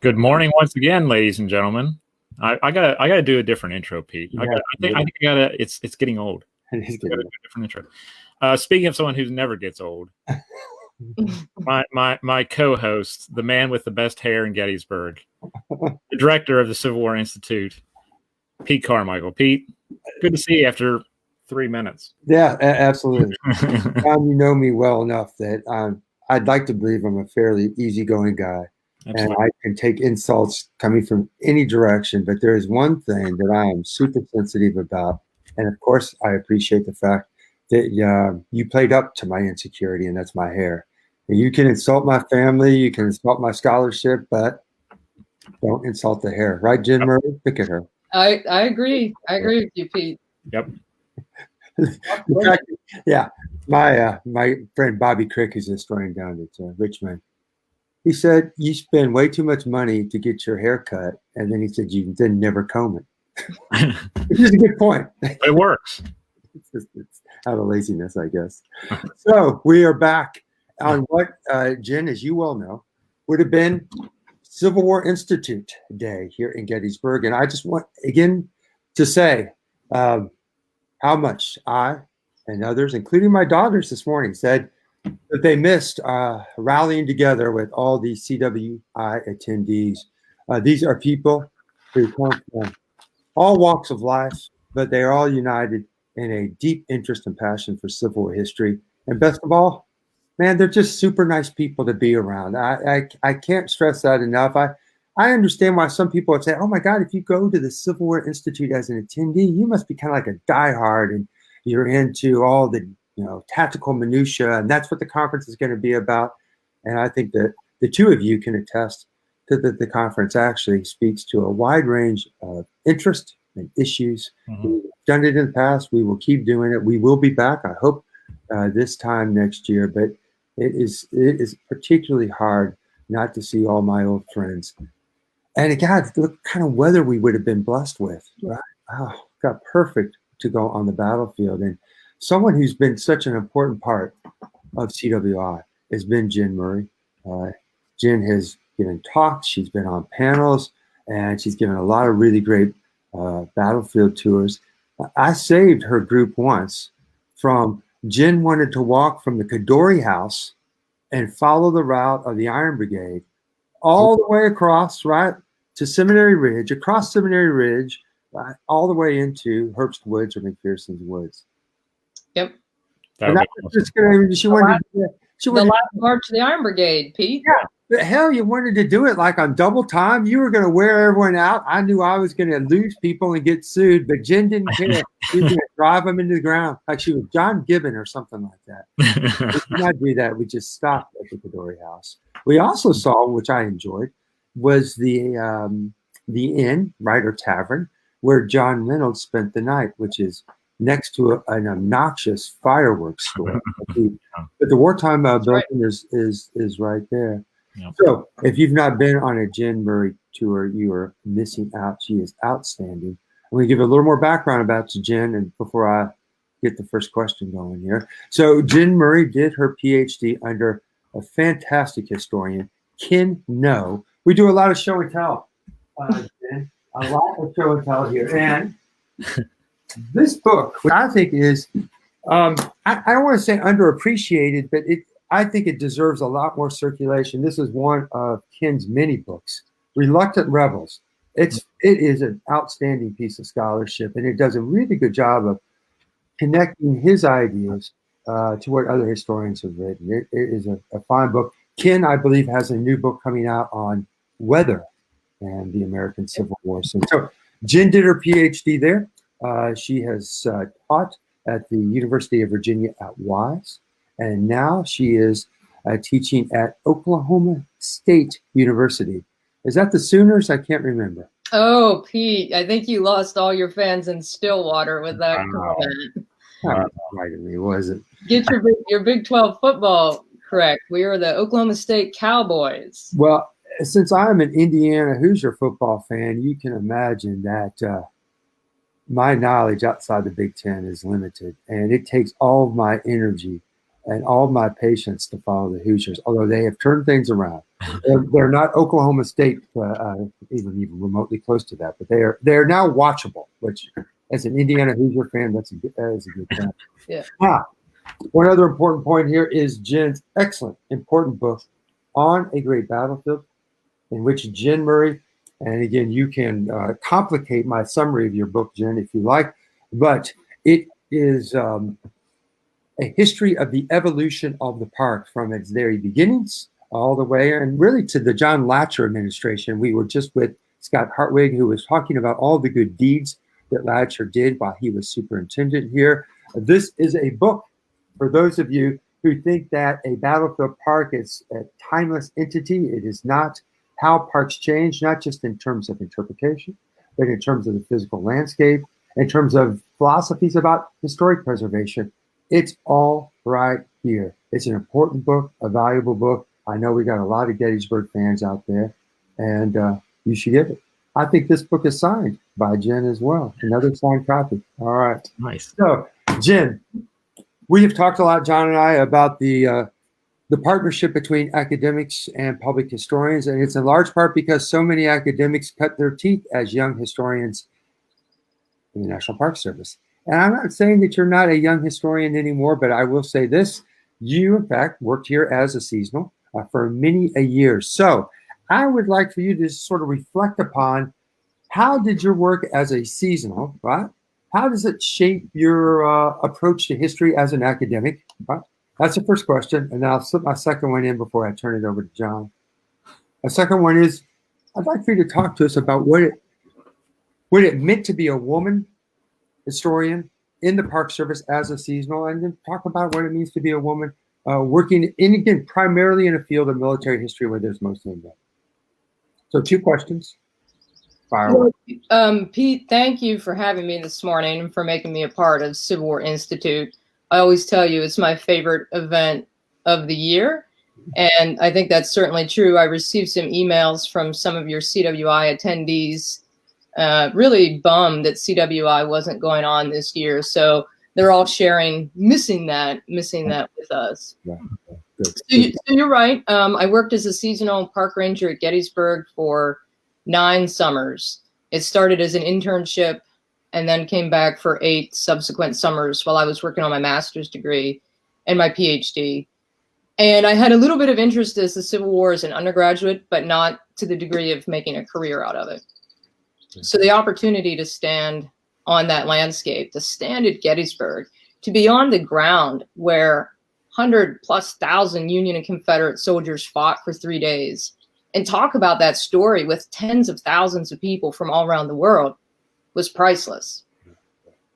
Good morning once again, ladies and gentlemen. I gotta do a different intro, Pete. Yeah, I think I gotta. It's getting old. it is I gotta good. do a different intro. Speaking of someone who never gets old, my co-host, the man with the best hair in Gettysburg, the director of the Civil War Institute, Pete Carmichael. Pete, good to see you after 3 minutes. Yeah, absolutely. You know me well enough that I'd like to believe I'm a fairly easygoing guy. Absolutely. And I can take insults coming from any direction, but there is one thing that I am super sensitive about. And of course, I appreciate the fact that you played up to my insecurity, and that's my hair. And you can insult my family, you can insult my scholarship, but don't insult the hair. Right, Jen Murray? Look at her. I agree. I agree with you, Pete. Yep. In fact, yeah, my friend Bobby Crick is a historian down at Richmond. He said, you spend way too much money to get your hair cut. And then he said, you then never comb it. Which is a good point. It works. It's out of laziness, I guess. So we are back on what, Jen, as you well know, would have been Civil War Institute Day here in Gettysburg. And I just want, again, to say how much I and others, including my daughters this morning, said that they missed rallying together with all these CWI attendees. These are people who come from all walks of life, but they are all united in a deep interest and passion for Civil War history. And best of all, man, they're just super nice people to be around. I can't stress that enough. I understand why some people would say, oh my God, if you go to the Civil War Institute as an attendee, you must be kind of like a diehard and you're into all the tactical minutia, and that's what the conference is going to be about. And I think that the two of you can attest to that the conference actually speaks to a wide range of interest and issues. Mm-hmm. We've done it in the past. We will keep doing it. We will be back, I hope, this time next year. But it is particularly hard not to see all my old friends. And God, look kind of weather we would have been blessed with. Right? Oh, got perfect to go on the battlefield. And someone who's been such an important part of CWI has been Jen Murray. Jen has given talks, she's been on panels, and she's given a lot of really great battlefield tours. I saved her group once from Jen wanted to walk from the Kadori House and follow the route of the Iron Brigade all the way across, right, to Seminary Ridge, across Seminary Ridge, right, all the way into Herbst Woods or McPherson's Woods. Yep. She wanted the last march of the Iron Brigade, Pete. Yeah. But hell, you wanted to do it like on double time. You were going to wear everyone out. I knew I was going to lose people and get sued, but Jen didn't care. She was going to drive them into the ground like she was John Gibbon or something like that. We did not do that. We just stopped at the Kadori House. We also saw, which I enjoyed, was the inn, right, or tavern, where John Reynolds spent the night, which is next to an obnoxious fireworks store. But the wartime building is right there. Yep. So if you've not been on a Jen Murray tour, you are missing out. She is outstanding. I'm going to give a little more background about Jen and before I get the first question going here. So Jen Murray did her PhD under a fantastic historian, Ken No. We do a lot of show and tell, Jen. A lot of show and tell here. And this book, which I think is, I don't want to say underappreciated, but I think it deserves a lot more circulation. This is one of Ken's many books, Reluctant Rebels. It is an outstanding piece of scholarship, and it does a really good job of connecting his ideas to what other historians have written. It is a fine book. Ken, I believe, has a new book coming out on weather and the American Civil War. So Jen did her PhD there. She has taught at the University of Virginia at Wise, and now she is teaching at Oklahoma State University. Is that the Sooners? I can't remember. Oh, Pete, I think you lost all your fans in Stillwater with that comment. Not right at me, was it? Get your Big 12 football correct. We are the Oklahoma State Cowboys. Well, since I'm an Indiana Hoosier football fan, you can imagine that my knowledge outside the Big Ten is limited, and it takes all of my energy and all my patience to follow the Hoosiers, although they have turned things around. They're not Oklahoma State, even remotely close to that, but they're now watchable, which, as an Indiana Hoosier fan, that is a good thing. Yeah. Now, one other important point here is Jen's excellent, important book, On a Great Battlefield, in which Jen Murray, and again, you can complicate my summary of your book, Jen, if you like, but it is a history of the evolution of the park from its very beginnings all the way, and really to the John Latcher administration. We were just with Scott Hartwig, who was talking about all the good deeds that Latcher did while he was superintendent here. This is a book for those of you who think that a battlefield park is a timeless entity. It is not. How parks change, not just in terms of interpretation, but in terms of the physical landscape, in terms of philosophies about historic preservation. It's all right here. It's an important book, a valuable book. I know we got a lot of Gettysburg fans out there, and you should get it. I think this book is signed by Jen as well. Another signed copy. All right. Nice. So, Jen, we have talked a lot, John and I, about the partnership between academics and public historians, and it's in large part because so many academics cut their teeth as young historians in the National Park Service. And I'm not saying that you're not a young historian anymore, but I will say this. You, in fact, worked here as a seasonal for many a year. So I would like for you to sort of reflect upon how did your work as a seasonal, right? How does it shape your approach to history as an academic, right? That's the first question, and I'll slip my second one in before I turn it over to John. The second one is, I'd like for you to talk to us about what it meant to be a woman historian in the Park Service as a seasonal, and then talk about what it means to be a woman working in, again, primarily in a field of military history where there's mostly men. So 2 questions. Fire away. Pete, thank you for having me this morning and for making me a part of Civil War Institute. I always tell you it's my favorite event of the year, and I think that's certainly true. I received some emails from some of your CWI attendees, really bummed that CWI wasn't going on this year. So they're all sharing, missing that with us. Yeah. So you're right. I worked as a seasonal park ranger at Gettysburg for 9 summers. It started as an internship and then came back for 8 subsequent summers while I was working on my master's degree and my PhD. And I had a little bit of interest as the Civil War as an undergraduate, but not to the degree of making a career out of it. So the opportunity to stand on that landscape, to stand at Gettysburg, to be on the ground where 100,000+ Union and Confederate soldiers fought for 3 days and talk about that story with tens of thousands of people from all around the world was priceless.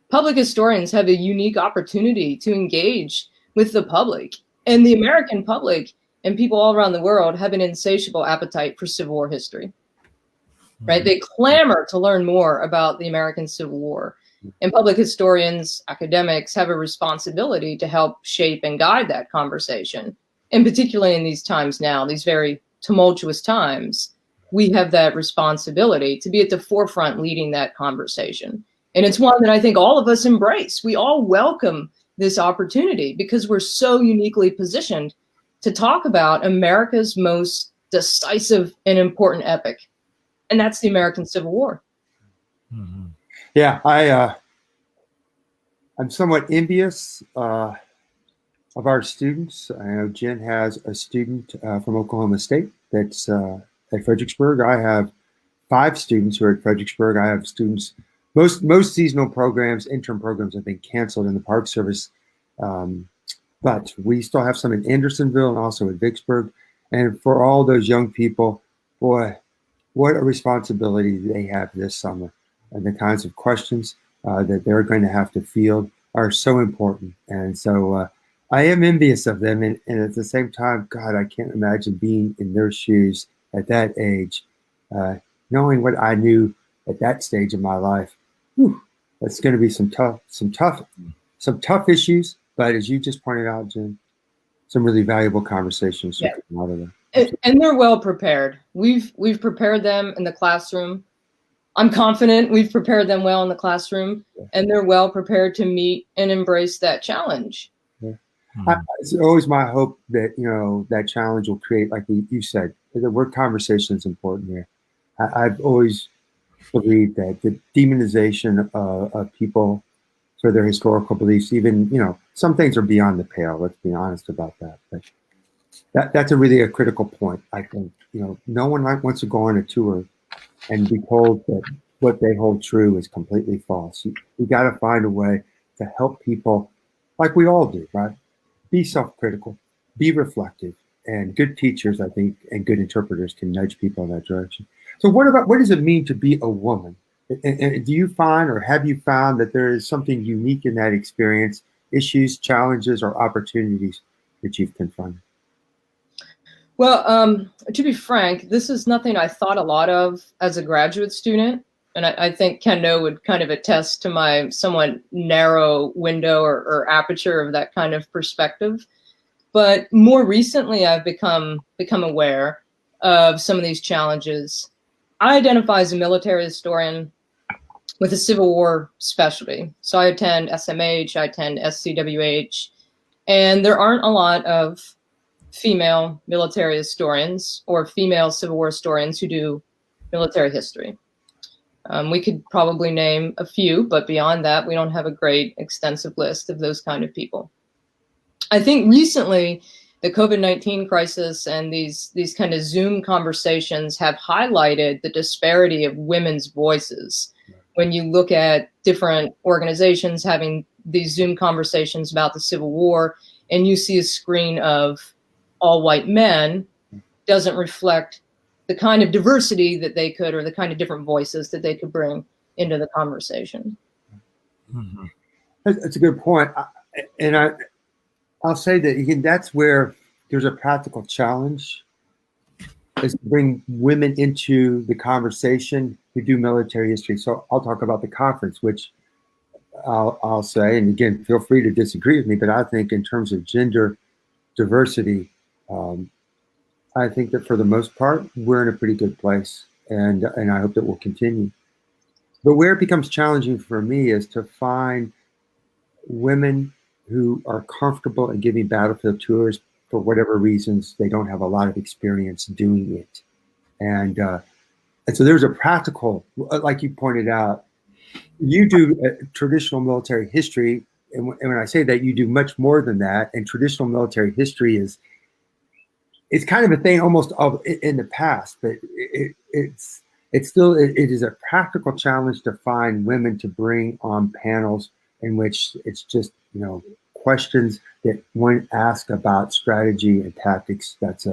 Public historians have a unique opportunity to engage with the public, and the American public and people all around the world have an insatiable appetite for Civil War history, right? They clamor to learn more about the American Civil War, and public historians, academics have a responsibility to help shape and guide that conversation. And particularly in these times now, these very tumultuous times, we have that responsibility to be at the forefront leading that conversation. And it's one that I think all of us embrace. We all welcome this opportunity because we're so uniquely positioned to talk about America's most decisive and important epic. And that's the American Civil War. Mm-hmm. Yeah, I'm somewhat envious of our students. I know Jen has a student from Oklahoma State that's at Fredericksburg. I have 5 students who are at Fredericksburg. I have students, most seasonal programs, intern programs have been canceled in the Park Service, but we still have some in Andersonville and also at Vicksburg. And for all those young people, boy, what a responsibility they have this summer. And the kinds of questions that they're going to have to field are so important. And so I am envious of them. And at the same time, God, I can't imagine being in their shoes at that age, knowing what I knew at that stage of my life. Whew, that's going to be some tough issues. But as you just pointed out, Jen, some really valuable conversations yeah. come out of them. And they're well prepared. We've prepared them in the classroom. I'm confident we've prepared them well in the classroom, and they're well prepared to meet and embrace that challenge. Yeah. It's always my hope that, that challenge will create, like you said, the word conversation is important here. I've always believed that the demonization of people for their historical beliefs, even, some things are beyond the pale. Let's be honest about that. But that's really a critical point, I think. No one wants to go on a tour and be told that what they hold true is completely false. You got to find a way to help people, like we all do, right? Be self-critical, be reflective, and good teachers, I think, and good interpreters can nudge people in that direction. So what does it mean to be a woman? And do you find, or have you found, that there is something unique in that experience, issues, challenges, or opportunities that you've confronted? Well, to be frank, this is nothing I thought a lot of as a graduate student. And I think Ken No would kind of attest to my somewhat narrow window or aperture of that kind of perspective. But more recently, I've become aware of some of these challenges. I identify as a military historian with a Civil War specialty. So I attend SMH, I attend SCWH, and there aren't a lot of female military historians or female Civil War historians who do military history. We could probably name a few, but beyond that, we don't have a great extensive list of those kind of people. I think recently the COVID-19 crisis and these kind of Zoom conversations have highlighted the disparity of women's voices. When you look at different organizations having these Zoom conversations about the Civil War, and you see a screen of all white men, doesn't reflect the kind of diversity that they could, or the kind of different voices that they could bring into the conversation. Mm-hmm. That's a good point. I'll say that, again, that's where there's a practical challenge, is to bring women into the conversation who do military history. So I'll talk about the conference, which I'll say, and again, feel free to disagree with me, but I think in terms of gender diversity, I think that for the most part, we're in a pretty good place, and I hope that will continue. But where it becomes challenging for me is to find women who are comfortable in giving battlefield tours. For whatever reasons, they don't have a lot of experience doing it. And so there's a practical, like you pointed out, you do traditional military history. And when I say that, you do much more than that. And traditional military history it's kind of a thing almost in the past, but it is a practical challenge to find women to bring on panels in which it's just, questions that one asks about strategy and tactics. That's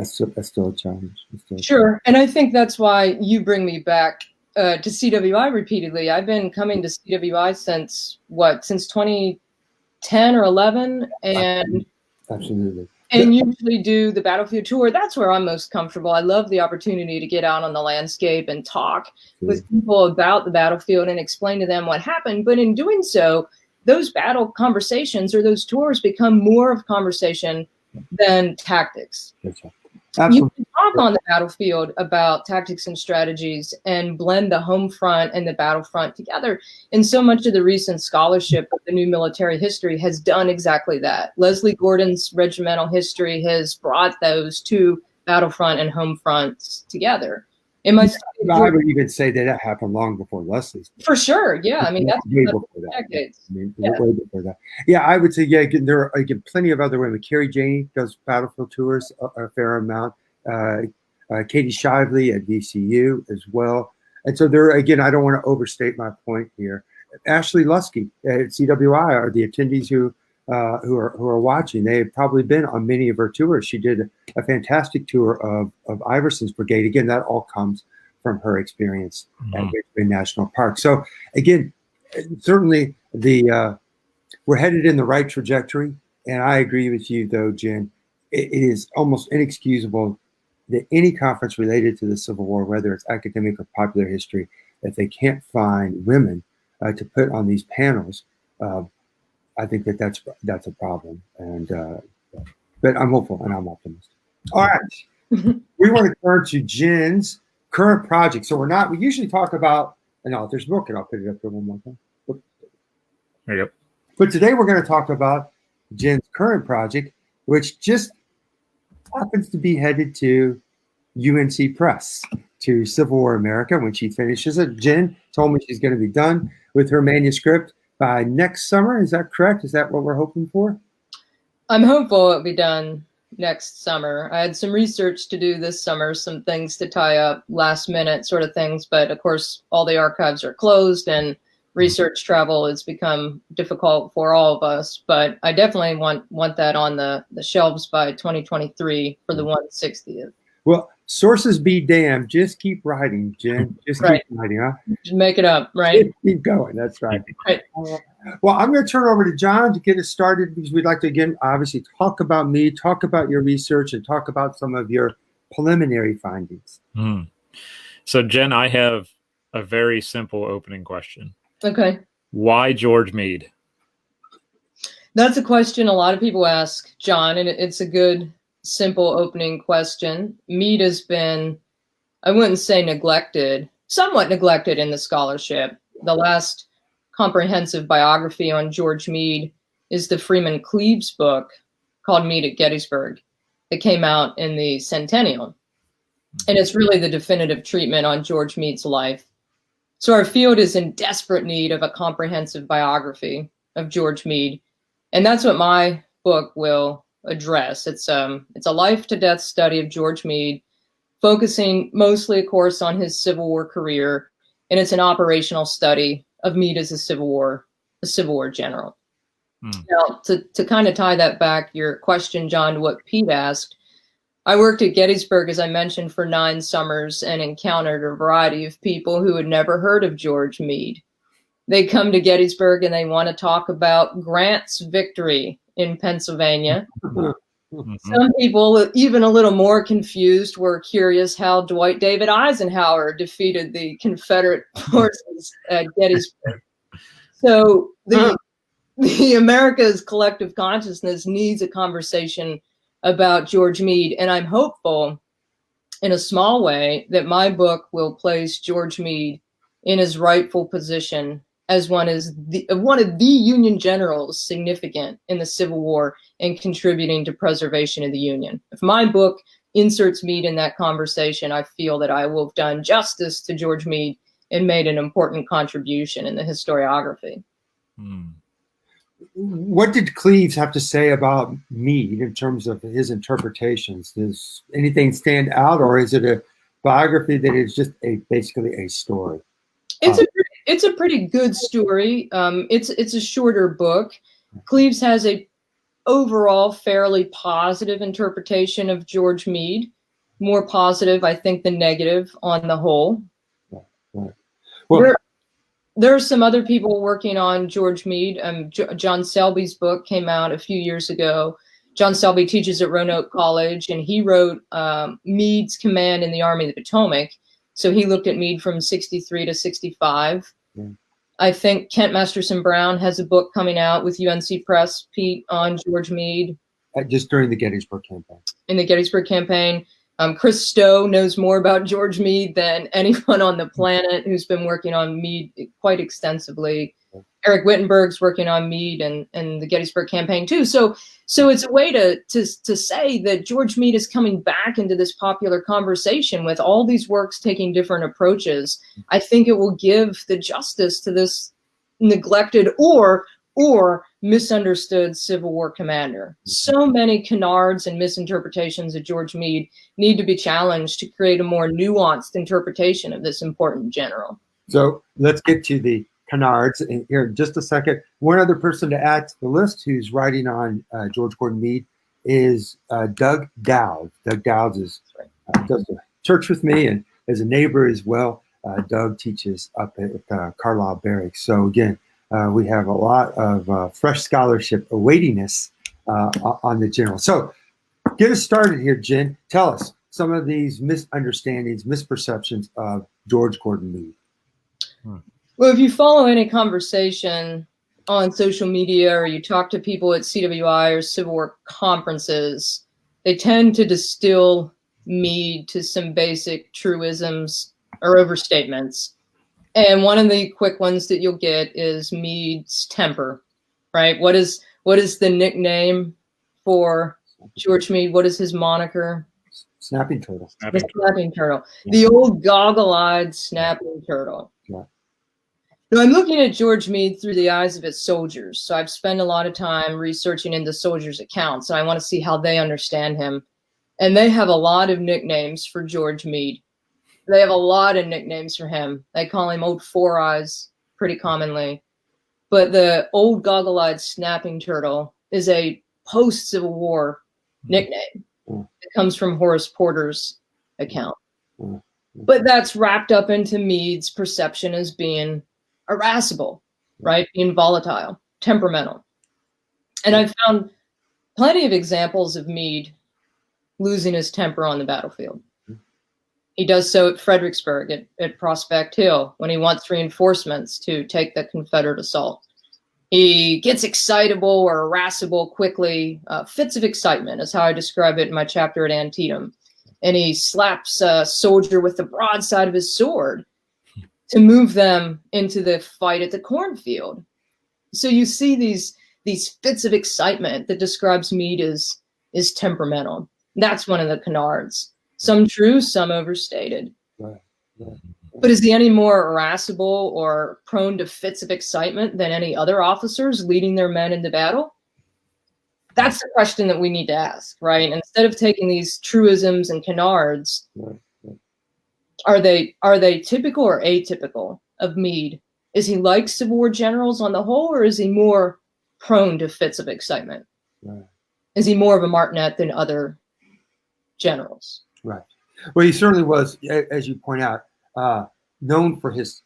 still a challenge. Sure. And I think that's why you bring me back to CWI repeatedly. I've been coming to CWI since 2010 or 11. And absolutely. And usually do the battlefield tour. That's where I'm most comfortable. I love the opportunity to get out on the landscape and talk with people about the battlefield and explain to them what happened. But in doing so, those battle conversations or those tours become more of conversation than tactics. You can talk on the battlefield about tactics and strategies and blend the home front and the battlefront together. And so much of the recent scholarship of the new military history has done exactly that. Leslie Gordon's regimental history has brought those two battlefront and home fronts together. I would even say that happened long before Leslie's. For sure, yeah. I mean, that's way before that. Decades. Way before that. Yeah, I would say, there are plenty of other women. Carrie Janey does battlefield tours a fair amount. Katie Shively at VCU as well. And so I don't want to overstate my point here. Ashley Lusky at CWI are the attendees who are watching. They have probably been on many of her tours. She did a fantastic tour of Iverson's brigade. Again, that all comes from her experience at Richmond National Park. So again, certainly we're headed in the right trajectory. And I agree with you, though, Jen. It is almost inexcusable that any conference related to the Civil War, whether it's academic or popular history, if they can't find women to put on these panels, I think that's a problem. And but I'm hopeful and I'm optimistic. All right, we want to turn to Jen's current project. So we usually talk about an author's book, and I'll put it up there one more time. There you go. But today we're going to talk about Jen's current project, which just happens to be headed to UNC Press, to Civil War America when she finishes it. Jen told me she's going to be done with her manuscript by next summer. Is that correct? Is that what we're hoping for? I'm hopeful it'll be done next summer. I had some research to do this summer, some things to tie up, last minute sort of things, but of course all the archives are closed and research travel has become difficult for all of us, but I definitely want that on the shelves by 2023 for the 160th. Well, sources be damned. Just keep writing, Jen. Just keep writing, huh? Just make it up, right? Just keep going. That's right. Right. Well, I'm going to turn over to John to get us started because we'd like to, again, obviously talk about me, talk about your research, and talk about some of your preliminary findings. So, Jen, I have a very simple opening question. Okay. Why George Meade? That's a question a lot of people ask, John, and it's a good, simple opening question. Meade has been, I wouldn't say neglected, somewhat neglected in the scholarship. The last comprehensive biography on George Meade is the Freeman Cleaves book called Meade at Gettysburg. It came out in the centennial. And it's really the definitive treatment on George Meade's life. So our field is in desperate need of a comprehensive biography of George Meade. And that's what my book will address. It's a life to death study of George Meade, focusing mostly, of course, on his Civil War career. And it's an operational study of Meade as a Civil War general. Now, to kind of tie that back, your question, John, to what Pete asked, I worked at Gettysburg, as I mentioned, for 9 summers and encountered a variety of people who had never heard of George Meade. They come to Gettysburg and they want to talk about Grant's victory in Pennsylvania. Some people, even a little more confused, were curious how Dwight David Eisenhower defeated the Confederate forces at Gettysburg. So the America's collective consciousness needs a conversation about George Meade, and I'm hopeful in a small way that my book will place George Meade in his rightful position as one of the Union generals significant in the Civil War and contributing to preservation of the Union. If my book inserts Meade in that conversation, I feel that I will have done justice to George Meade and made an important contribution in the historiography. What did Cleaves have to say about Meade in terms of his interpretations? Does anything stand out, or is it a biography that is just basically a story? It's a pretty good story. It's a shorter book. Cleaves has a overall fairly positive interpretation of George Meade, more positive, I think, than negative on the whole. Right. Well, there are some other people working on George Meade. John Selby's book came out a few years ago. John Selby teaches at Roanoke College, and he wrote Meade's command in the Army of the Potomac. So he looked at Meade from 63 to 65. I think Kent Masterson Brown has a book coming out with UNC Press, Pete, on George Meade. Just during the Gettysburg campaign. In the Gettysburg campaign. Chris Stowe knows more about George Meade than anyone on the planet who's been working on Meade quite extensively. Eric Wittenberg's working on Meade and the Gettysburg campaign too. So it's a way to say that George Meade is coming back into this popular conversation with all these works taking different approaches. I think it will give the justice to this neglected or misunderstood Civil War commander. So many canards and misinterpretations of George Meade need to be challenged to create a more nuanced interpretation of this important general. So let's get to the canards in here in just a second. One other person to add to the list who's writing on George Gordon Meade is Doug Dowd. Doug Dowd does church with me and as a neighbor as well. Doug teaches up at Carlisle Barracks. So again, we have a lot of fresh scholarship awaiting us on the general. So get us started here, Jen. Tell us some of these misunderstandings, misperceptions of George Gordon Meade. Well, if you follow any conversation on social media or you talk to people at CWI or Civil War conferences, they tend to distill Meade to some basic truisms or overstatements. And one of the quick ones that you'll get is Meade's temper, right? What is What is the nickname for George Meade? What is his moniker? Snapping turtle. The snapping turtle. The old goggle-eyed snapping turtle. Yeah. Now, I'm looking at George Meade through the eyes of his soldiers. So I've spent a lot of time researching into soldiers' accounts, and I want to see how they understand him. And they have a lot of nicknames for George Meade. They have a lot of nicknames for him. They call him Old Four Eyes pretty commonly. But the old goggle-eyed snapping turtle is a post-Civil War nickname. It comes from Horace Porter's account. But that's wrapped up into Meade's perception as being irascible, right? Being volatile, temperamental. And I've found plenty of examples of Meade losing his temper on the battlefield. He does so at Fredericksburg, at Prospect Hill, when he wants reinforcements to take the Confederate assault. He gets excitable or irascible quickly. Fits of excitement is how I describe it in my chapter at Antietam. And he slaps a soldier with the broadside of his sword to move them into the fight at the cornfield. So you see these fits of excitement that describes Meade as temperamental. That's one of the canards. Some true, some overstated. Right. But is he any more irascible or prone to fits of excitement than any other officers leading their men into battle? That's the question that we need to ask, right? Instead of taking these truisms and canards, are they typical or atypical of Meade? Is he like Civil War generals on the whole, or is he more prone to fits of excitement? Right. Is he more of a martinet than other generals? Right. Well, he certainly was, as you point out, known for his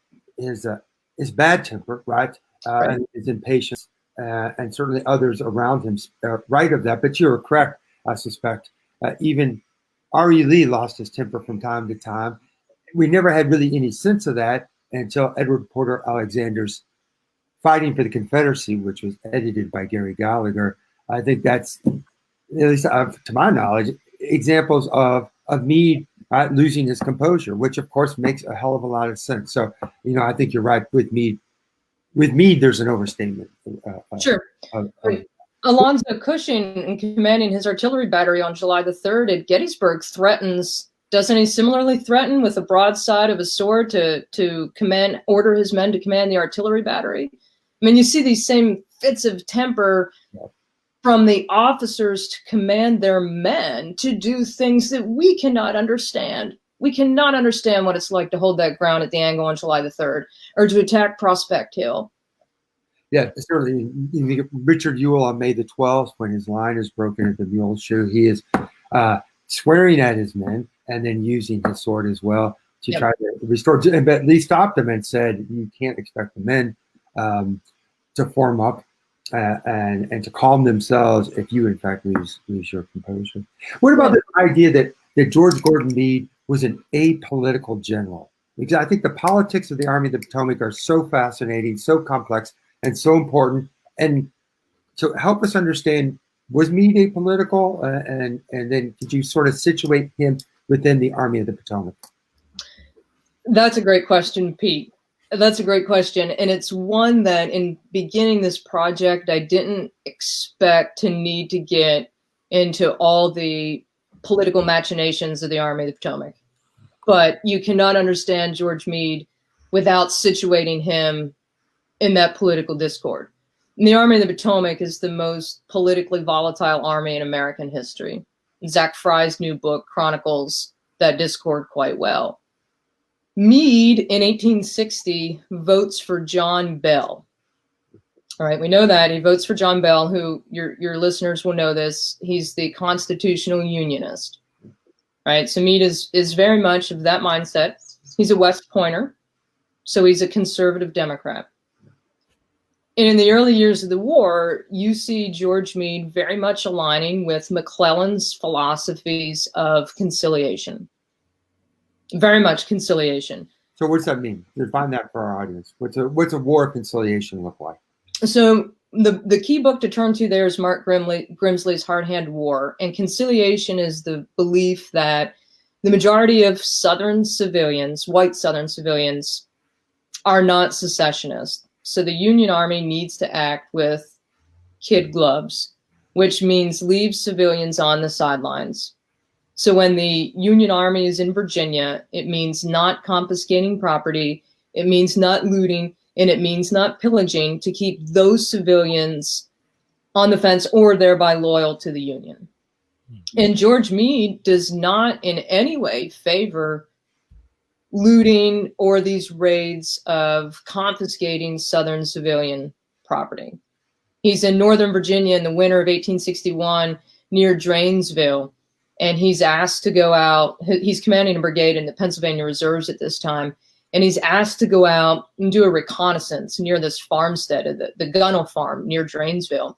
bad temper, right? And his impatience, and certainly others around him right of that. But you're correct, I suspect. Even R.E. Lee lost his temper from time to time. We never had really any sense of that until Edward Porter Alexander's Fighting for the Confederacy, which was edited by Gary Gallagher. I think that's, at least to my knowledge, examples of Meade losing his composure, which of course makes a hell of a lot of sense. So, I think you're right with Meade. With Meade, there's an overstatement. Sure. Alonzo Cushing, commanding his artillery battery on July the 3rd at Gettysburg, doesn't he similarly threaten with a broadside of a sword to order his men to command the artillery battery? I mean, you see these same fits of temper from the officers to command their men to do things that we cannot understand. We cannot understand what it's like to hold that ground at the angle on July the 3rd or to attack Prospect Hill. Yeah, certainly. Richard Ewell on May the 12th, when his line is broken at the Mule Shoe, he is swearing at his men and then using his sword as well to try to restore, but at least stopped them and said, you can't expect the men to form up and to calm themselves if you, in fact, lose your composure. What about the idea that George Gordon Meade was an apolitical general? Because I think the politics of the Army of the Potomac are so fascinating, so complex, and so important. And to help us understand, was Meade apolitical? And then could you sort of situate him within the Army of the Potomac? That's a great question, Pete. That's a great question. And it's one that in beginning this project, I didn't expect to need to get into all the political machinations of the Army of the Potomac. But you cannot understand George Meade without situating him in that political discord. And the Army of the Potomac is the most politically volatile army in American history. Zach Fry's new book chronicles that discord quite well. Meade in 1860 votes for John Bell. All right, we know that. He votes for John Bell, who your listeners will know this. He's the constitutional unionist. Right, so Meade is very much of that mindset. He's a West Pointer, so he's a conservative Democrat. And in the early years of the war, you see George Meade very much aligning with McClellan's philosophies of conciliation. Very much conciliation. So what's that mean? Define that for our audience. What's a war conciliation look like? So the key book to turn to there is Mark Grimsley's Hard Hand War. And conciliation is the belief that the majority of Southern civilians, white Southern civilians, are not secessionists. So the Union Army needs to act with kid gloves, which means leave civilians on the sidelines. So when the Union Army is in Virginia, it means not confiscating property, it means not looting, and it means not pillaging to keep those civilians on the fence or thereby loyal to the Union. And George Meade does not in any way favor looting or these raids of confiscating Southern civilian property. He's in Northern Virginia in the winter of 1861 near Drainesville, and he's asked to go out. He's commanding a brigade in the Pennsylvania Reserves at this time, and he's asked to go out and do a reconnaissance near this farmstead, the Gunnell farm near Drainesville.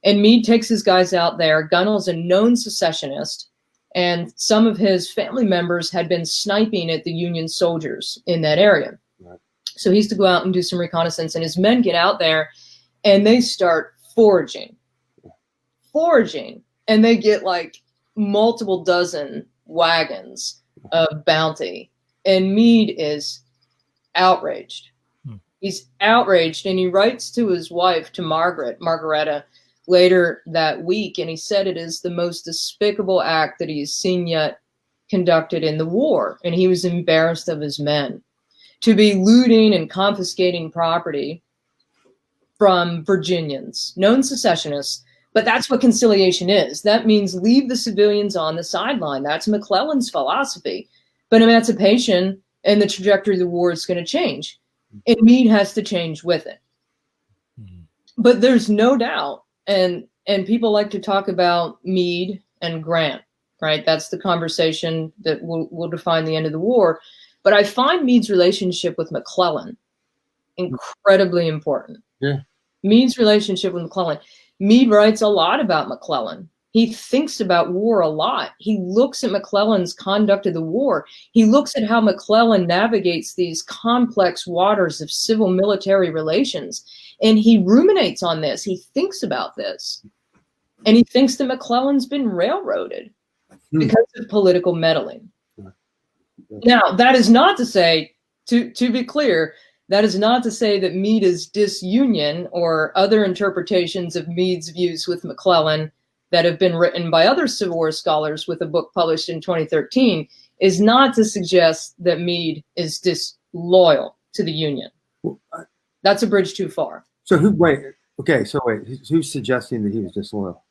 And Meade takes his guys out there. Gunnell's a known secessionist, and some of his family members had been sniping at the Union soldiers in that area. Right. So he's to go out and do some reconnaissance, and his men get out there, and they start foraging, and they get like multiple dozen wagons of bounty, and Meade is outraged. He's outraged, and he writes to his wife, to Margaretta, later that week, and he said it is the most despicable act that he has seen yet conducted in the war, and he was embarrassed of his men. To be looting and confiscating property from Virginians, known secessionists, but that's what conciliation is. That means leave the civilians on the sideline. That's McClellan's philosophy. But emancipation and the trajectory of the war is going to change, and Meade has to change with it. But there's no doubt, and people like to talk about Meade and Grant, right? That's the conversation that will define the end of the war. But I find Meade's relationship with McClellan incredibly important. Yeah. Meade's relationship with McClellan. Meade writes a lot about McClellan. He thinks about war a lot. He looks at McClellan's conduct of the war. He looks at how McClellan navigates these complex waters of civil military relations. And he ruminates on this. He thinks about this. And he thinks that McClellan's been railroaded because of political meddling. Now, that is not to say, to be clear, that is not to say that Meade is disunion or other interpretations of Meade's views with McClellan that have been written by other Civil War scholars with a book published in 2013 is not to suggest that Meade is disloyal to the Union. That's a bridge too far. So who's suggesting that he was disloyal?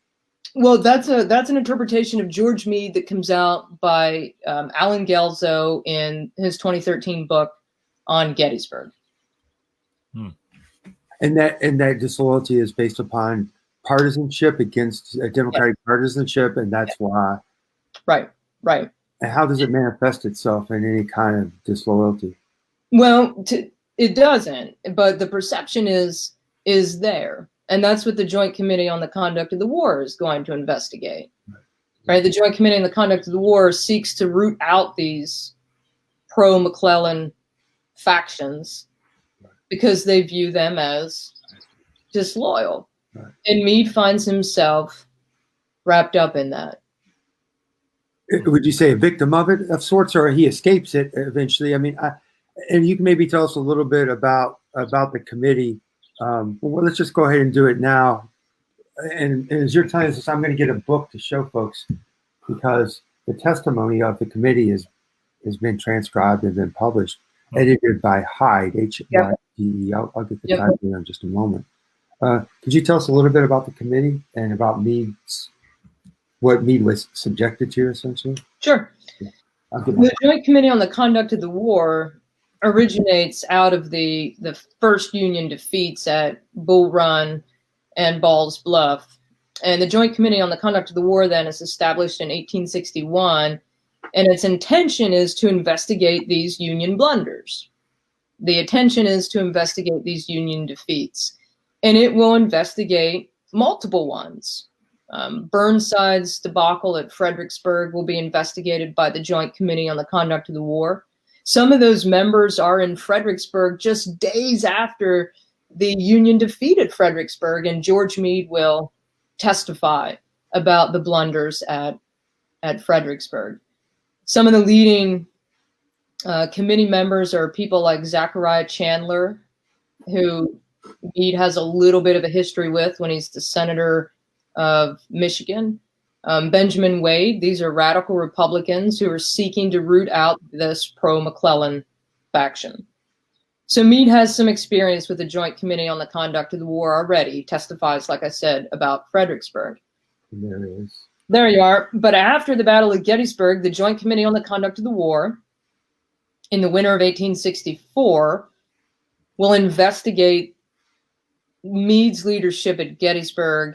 Well, that's an interpretation of George Meade that comes out by Alan Gelzo in his 2013 book on Gettysburg. And that disloyalty is based upon partisanship against Democratic partisanship, and that's why. Right. And how does it manifest itself in any kind of disloyalty? Well, it doesn't, but the perception is there. And that's what the Joint Committee on the Conduct of the War is going to investigate. Right? The Joint Committee on the Conduct of the War seeks to root out these pro-McClellan factions because they view them as disloyal. Right. And Meade finds himself wrapped up in that. Would you say a victim of it of sorts, or he escapes it eventually? I mean, and you can maybe tell us a little bit about the committee. Well, let's just go ahead and do it now. And as you're telling us, I'm going to get a book to show folks because the testimony of the committee has been transcribed and been published, edited by Hyde, H-Y-D-E. I'll get the title in just a moment. Could you tell us a little bit about the committee and about what Meade was subjected to, essentially? Sure. The Joint Committee on the Conduct of the War originates out of the first Union defeats at Bull Run and Ball's Bluff. And the Joint Committee on the Conduct of the War then is established in 1861, and its intention is to investigate these Union blunders. The intention is to investigate these Union defeats, and it will investigate multiple ones. Burnside's debacle at Fredericksburg will be investigated by the Joint Committee on the Conduct of the War. Some of those members are in Fredericksburg just days after the Union defeated Fredericksburg, and George Meade will testify about the blunders at Fredericksburg. Some of the leading committee members are people like Zachariah Chandler, who Meade has a little bit of a history with when he's the senator of Michigan. Benjamin Wade, these are radical Republicans who are seeking to root out this pro-McClellan faction. So Meade has some experience with the Joint Committee on the Conduct of the War already. He testifies, like I said, about Fredericksburg. There it is. There you are. But after the Battle of Gettysburg, the Joint Committee on the Conduct of the War, in the winter of 1864, will investigate Meade's leadership at Gettysburg,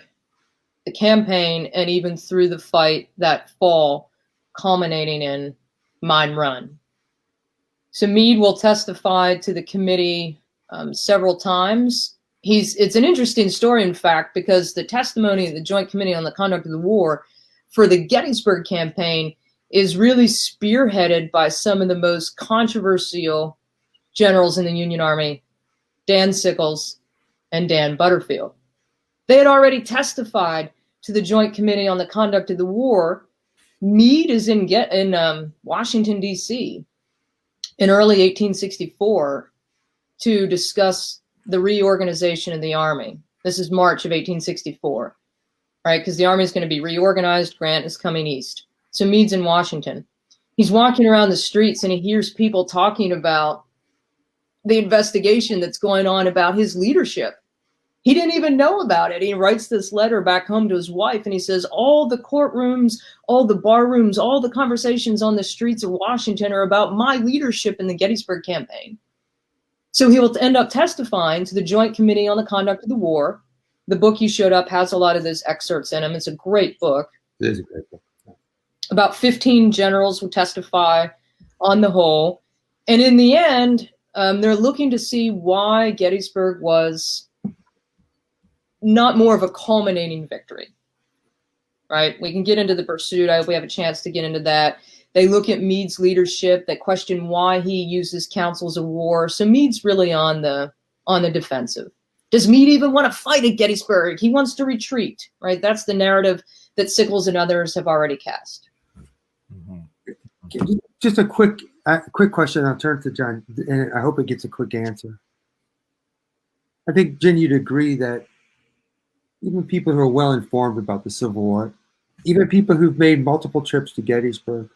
the campaign, and even through the fight that fall, culminating in Mine Run. So Meade will testify to the committee several times. It's an interesting story, in fact, because the testimony of the Joint Committee on the Conduct of the War for the Gettysburg campaign is really spearheaded by some of the most controversial generals in the Union Army, Dan Sickles and Dan Butterfield. They had already testified to the Joint Committee on the Conduct of the War. Meade is in Washington, D.C. in early 1864 to discuss the reorganization of the Army. This is March of 1864, right? Because the Army is going to be reorganized. Grant is coming east. So Meade's in Washington. He's walking around the streets and he hears people talking about the investigation that's going on about his leadership. He didn't even know about it. He writes this letter back home to his wife and he says, all the courtrooms, all the bar rooms, all the conversations on the streets of Washington are about my leadership in the Gettysburg campaign. So he will end up testifying to the Joint Committee on the Conduct of the War. The book you showed up has a lot of those excerpts in them. It's a great book. It is a great book. About 15 generals will testify on the whole. And in the end, they're looking to see why Gettysburg was not more of a culminating victory, right? We can get into the pursuit. I hope we have a chance to get into that. They look at Meade's leadership. They question why he uses councils of war. So Meade's really on the defensive. Does Meade even want to fight at Gettysburg? He wants to retreat, right? That's the narrative that Sickles and others have already cast. Just a quick question. I'll turn to John, and I hope it gets a quick answer. I think, Jen, you'd agree that even people who are well informed about the Civil War, even people who've made multiple trips to Gettysburg,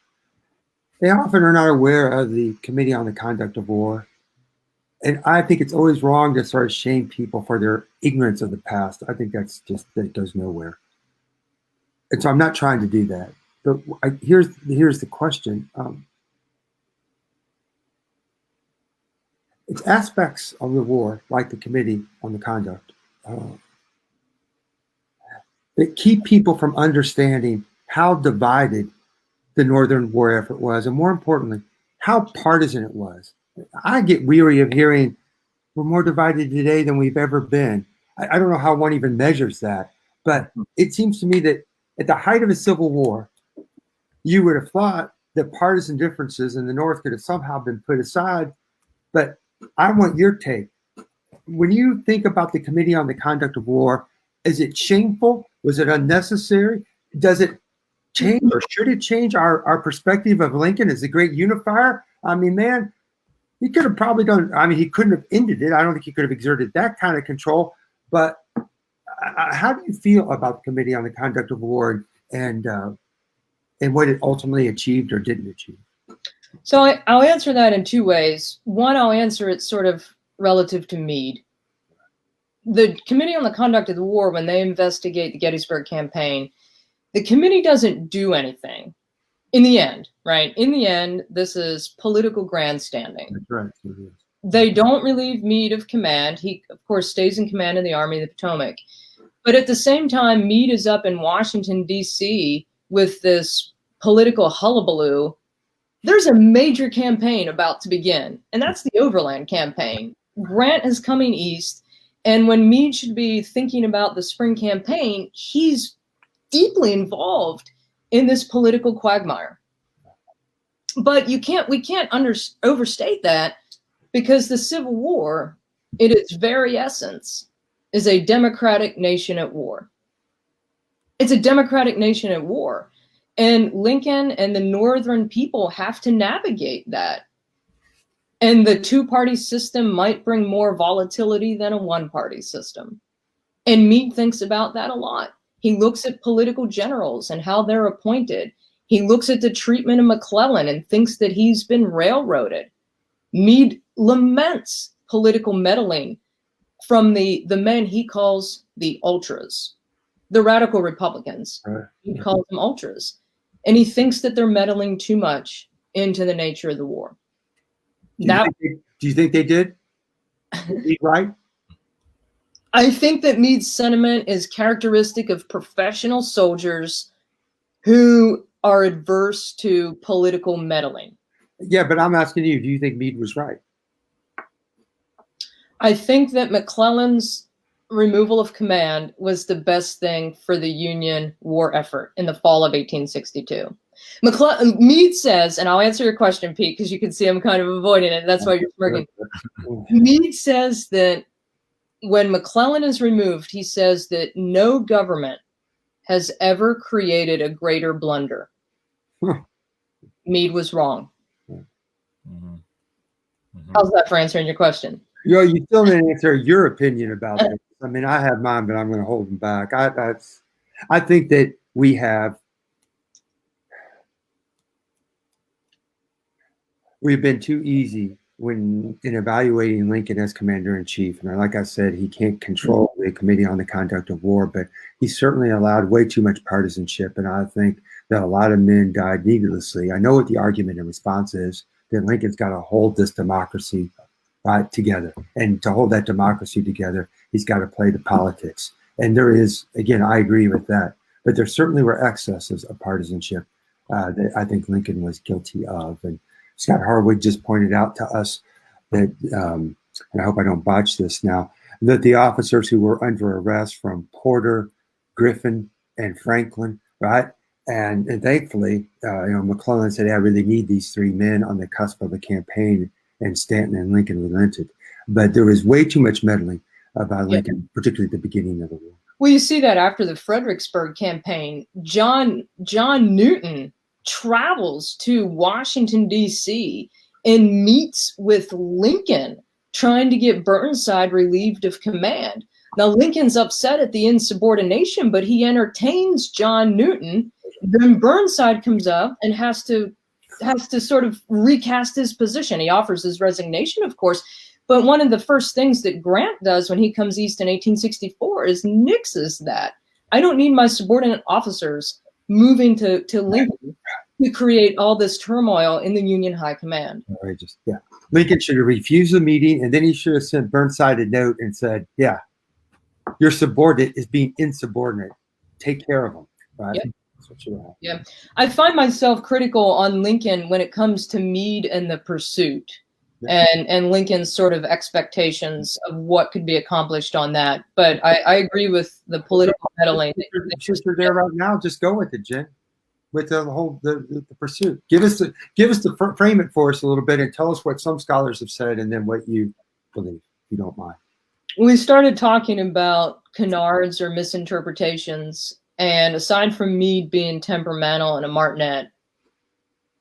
they often are not aware of the Committee on the Conduct of War. And I think it's always wrong to sort of shame people for their ignorance of the past. I think that goes nowhere. And so I'm not trying to do that. But here's the question. It's aspects of the war, like the Committee on the Conduct, that keep people from understanding how divided the Northern war effort was, and more importantly, how partisan it was. I get weary of hearing we're more divided today than we've ever been. I don't know how one even measures that, but it seems to me that at the height of a civil war, you would have thought that partisan differences in the North could have somehow been put aside. But I want your take. When you think about the Committee on the Conduct of War, is it shameful? Was it unnecessary? Does it change, or should it change our perspective of Lincoln as the great unifier? I mean, man, he could have probably done, I mean, he couldn't have ended it. I don't think he could have exerted that kind of control. But how do you feel about the Committee on the Conduct of War and what it ultimately achieved or didn't achieve? So I'll answer that in two ways. One, I'll answer it sort of relative to Meade. The Committee on the Conduct of the War, when they investigate the Gettysburg campaign, the committee doesn't do anything in the end, right? In the end, this is political grandstanding. That's right. They don't relieve Meade of command. He, of course, stays in command of the Army of the Potomac. But at the same time, Meade is up in Washington, D.C. with this political hullabaloo. There's a major campaign about to begin, and that's the Overland Campaign. Grant is coming east, and when Meade should be thinking about the spring campaign, he's deeply involved in this political quagmire. But we can't overstate that, because the Civil War, in its very essence, is a democratic nation at war. It's a democratic nation at war. And Lincoln and the Northern people have to navigate that. And the two-party system might bring more volatility than a one-party system. And Meade thinks about that a lot. He looks at political generals and how they're appointed. He looks at the treatment of McClellan and thinks that he's been railroaded. Meade laments political meddling from the men he calls the ultras, the radical Republicans. He calls them ultras. And he thinks that they're meddling too much into the nature of the war. Do you think they did? Meade right? I think that Meade's sentiment is characteristic of professional soldiers who are adverse to political meddling. Yeah, but I'm asking you, do you think Meade was right? I think that McClellan's removal of command was the best thing for the Union war effort in the fall of 1862. Meade says, and I'll answer your question, Pete, because you can see I'm kind of avoiding it. That's why you're smirking. Meade says that when McClellan is removed, he says that no government has ever created a greater blunder. Meade was wrong. How's that for answering your question? You still didn't answer your opinion about this. I mean, I have mine, but I'm going to hold them back. I think that we've been too easy in evaluating Lincoln as commander-in-chief. And like I said, he can't control the Committee on the Conduct of War, but he certainly allowed way too much partisanship. And I think that a lot of men died needlessly. I know what the argument in response is, that Lincoln's got to hold this democracy together. And to hold that democracy together, he's got to play the politics. And there is, again, I agree with that. But there certainly were excesses of partisanship that I think Lincoln was guilty of. And Scott Harwood just pointed out to us that, and I hope I don't botch this now, that the officers who were under arrest from Porter, Griffin, and Franklin, right? And thankfully, McClellan said, I really need these three men on the cusp of the campaign, and Stanton and Lincoln relented. But there was way too much meddling by Lincoln, particularly at the beginning of the war. Well, you see that after the Fredericksburg campaign, John Newton travels to Washington, D.C. and meets with Lincoln, trying to get Burnside relieved of command. Now, Lincoln's upset at the insubordination, but he entertains John Newton. Then Burnside comes up and has to sort of recast his position. He offers his resignation, of course. But one of the first things that Grant does when he comes east in 1864 is nixes that. I don't need my subordinate officers moving to Lincoln to create all this turmoil in the Union high command. Outrageous. Yeah. Lincoln should have refused the meeting, and then he should have sent Burnside a note and said, yeah, your subordinate is being insubordinate. Take care of him. Right? Yep. Yeah, I find myself critical on Lincoln when it comes to Meade and the pursuit, and Lincoln's sort of expectations of what could be accomplished on that. But I agree with the political meddling. Since you're there right now, just go with it, Jen. With the whole the pursuit. Give us frame it for us a little bit and tell us what some scholars have said and then what you believe, if you don't mind. We started talking about canards or misinterpretations. And aside from Meade being temperamental and a martinet,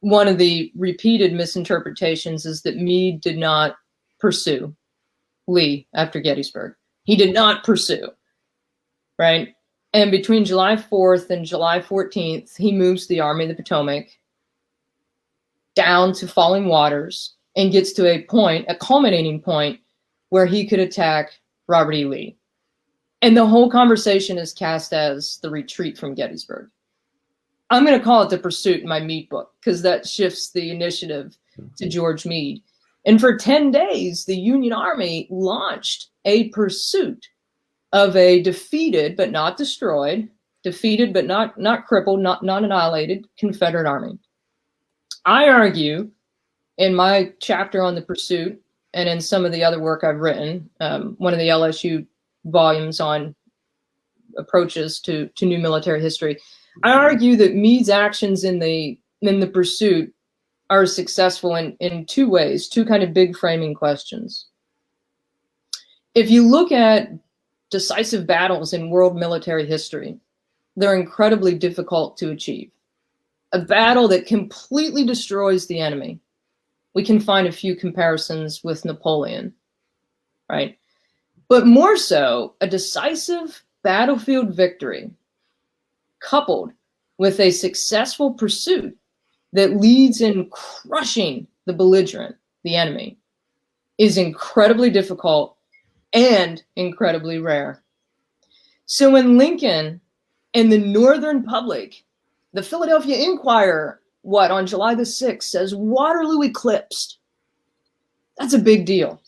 one of the repeated misinterpretations is that Meade did not pursue Lee after Gettysburg. He did not pursue, right? And between July 4th and July 14th, he moves the Army of the Potomac down to Falling Waters and gets to a culminating point, where he could attack Robert E. Lee. And the whole conversation is cast as the retreat from Gettysburg. I'm going to call it the pursuit in my Meade book, because that shifts the initiative to George Meade. And for 10 days, the Union Army launched a pursuit of a defeated but not destroyed, defeated but not crippled, not annihilated Confederate Army. I argue in my chapter on the pursuit and in some of the other work I've written, one of the LSU volumes on approaches to new military history, I argue that Meade's actions in the pursuit are successful in two ways, two kind of big framing questions. If you look at decisive battles in world military history, they're incredibly difficult to achieve. A battle that completely destroys the enemy We can find a few comparisons with Napoleon, right? But more so, a decisive battlefield victory coupled with a successful pursuit that leads in crushing the belligerent, the enemy, is incredibly difficult and incredibly rare. So when Lincoln and the Northern public, the Philadelphia Inquirer, on July the 6th says Waterloo eclipsed, that's a big deal.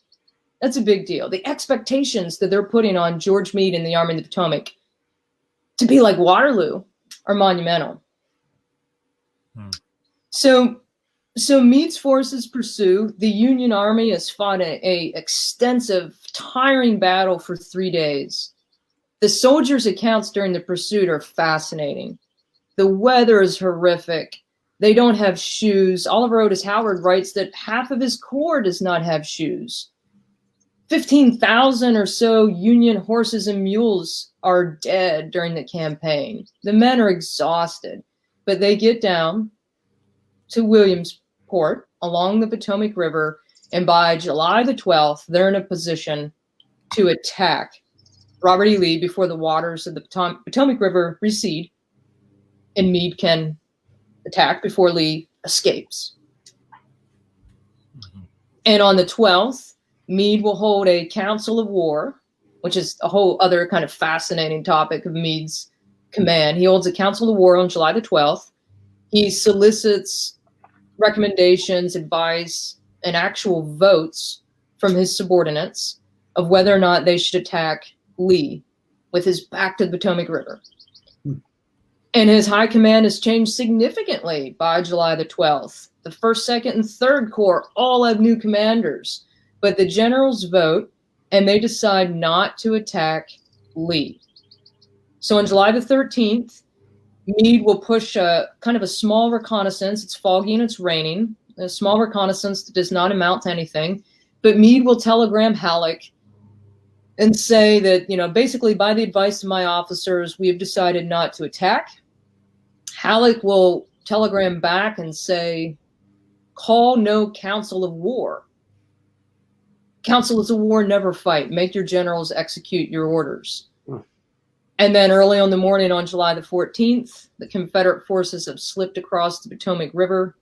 That's a big deal. The expectations that they're putting on George Meade and the Army of the Potomac to be like Waterloo are monumental. So Meade's forces pursue. The Union Army has fought a extensive, tiring battle for 3 days. The soldiers' accounts during the pursuit are fascinating. The weather is horrific. They don't have shoes. Oliver Otis Howard writes that half of his corps does not have shoes. 15,000 or so Union horses and mules are dead during the campaign. The men are exhausted, but they get down to Williamsport along the Potomac River, and by July the 12th, they're in a position to attack Robert E. Lee before the waters of the Potomac River recede, and Meade can attack before Lee escapes. And on the 12th, Meade will hold a council of war, which is a whole other kind of fascinating topic of Meade's command. He holds a council of war on July the 12th. He solicits recommendations, advice, and actual votes from his subordinates of whether or not they should attack Lee with his back to the Potomac River. And his high command has changed significantly by July the 12th. The 1st, 2nd, and 3rd Corps all have new commanders, but the generals vote and they decide not to attack Lee. So on July the 13th, Meade will push a kind of a small reconnaissance. It's foggy and it's raining. A small reconnaissance that does not amount to anything. But Meade will telegram Halleck and say that, basically by the advice of my officers, we have decided not to attack. Halleck will telegram back and say, call no council of war. Councils of war never fight. Make your generals execute your orders. And then early on the morning on July the 14th, the Confederate forces have slipped across the Potomac River,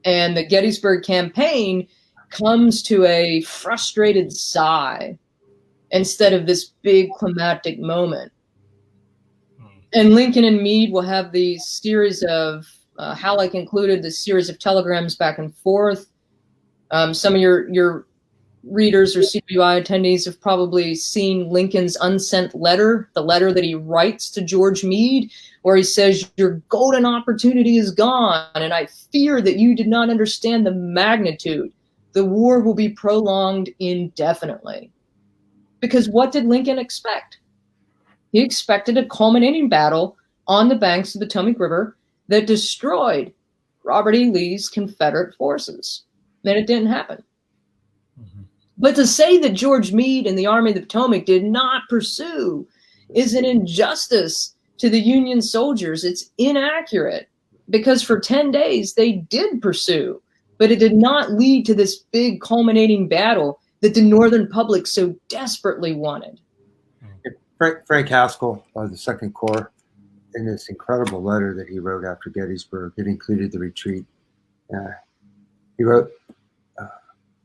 and the Gettysburg campaign comes to a frustrated sigh instead of this big climactic moment. And Lincoln and Meade will have these series of, Halleck included, the series of telegrams back and forth. Some of your readers or CWI attendees have probably seen Lincoln's unsent letter, the letter that he writes to George Meade, where he says, your golden opportunity is gone, and I fear that you did not understand the magnitude. The war will be prolonged indefinitely. Because what did Lincoln expect? He expected a culminating battle on the banks of the Potomac River that destroyed Robert E. Lee's Confederate forces. Then it didn't happen. But to say that George Meade and the Army of the Potomac did not pursue is an injustice to the Union soldiers. It's inaccurate because for 10 days they did pursue, but it did not lead to this big culminating battle that the Northern public so desperately wanted. Frank Haskell of the Second Corps, in this incredible letter that he wrote after Gettysburg, it included the retreat. He wrote,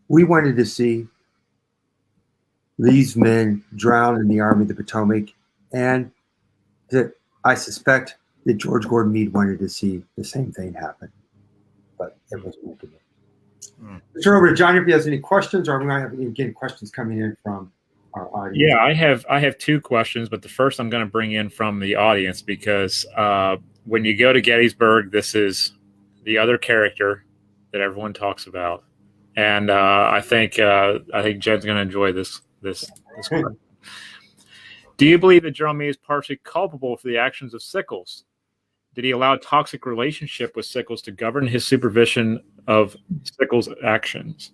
we wanted to see Lee's men drown in the Army of the Potomac, and that I suspect that George Gordon Meade wanted to see the same thing happen, but it wasn't meant to be. Let's turn over to John if he has any questions, or I'm going to have again questions coming in from our audience. Yeah, I have 2 questions, but the first I'm going to bring in from the audience because when you go to Gettysburg, this is the other character that everyone talks about, and I think Jen's going to enjoy this question. Do you believe that General Meade is partially culpable for the actions of Sickles? Did he allow a toxic relationship with Sickles to govern his supervision of Sickles' actions?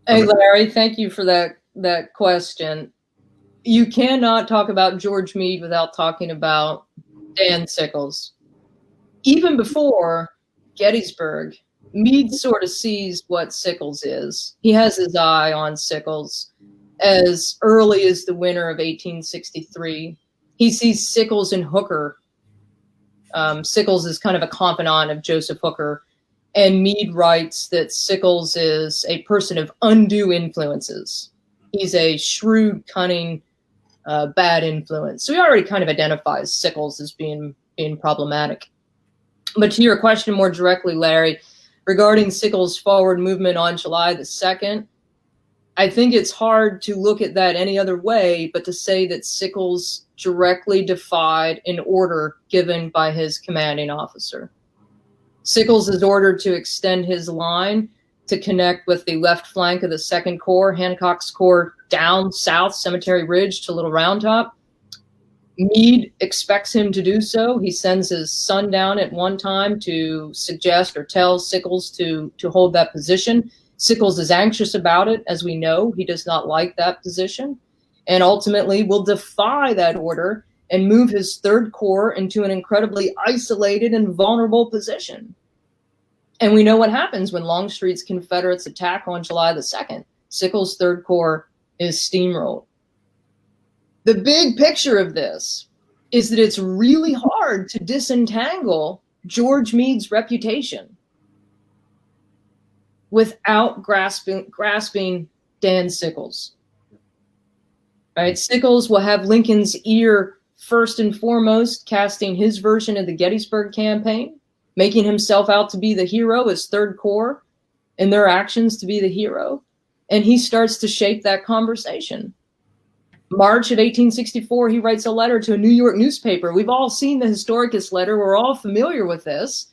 Hey, Larry, thank you for that question. You cannot talk about George Meade without talking about Dan Sickles. Even before Gettysburg, Meade sort of sees what Sickles is. He has his eye on Sickles as early as the winter of 1863. He sees Sickles and Hooker. Sickles is kind of a confidant of Joseph Hooker. And Meade writes that Sickles is a person of undue influences. He's a shrewd, cunning, bad influence. So he already kind of identifies Sickles as being problematic. But to your question more directly, Larry, regarding Sickles' forward movement on July the 2nd, I think it's hard to look at that any other way but to say that Sickles directly defied an order given by his commanding officer. Sickles is ordered to extend his line to connect with the left flank of the 2nd Corps, Hancock's Corps, down south Cemetery Ridge to Little Round Top. Meade expects him to do so. He sends his son down at one time to suggest or tell Sickles to hold that position. Sickles is anxious about it, as we know. He does not like that position, and ultimately will defy that order and move his 3rd Corps into an incredibly isolated and vulnerable position. And we know what happens when Longstreet's Confederates attack on July the 2nd. Sickles' 3rd Corps is steamrolled. The big picture of this is that it's really hard to disentangle George Meade's reputation without grasping Dan Sickles. Right? Sickles will have Lincoln's ear first and foremost, casting his version of the Gettysburg campaign, making himself out to be the hero, his 3rd Corps, and their actions to be the hero. And he starts to shape that conversation. March of 1864, he writes a letter to a New York newspaper. We've all seen the Historicus letter. We're all familiar with this.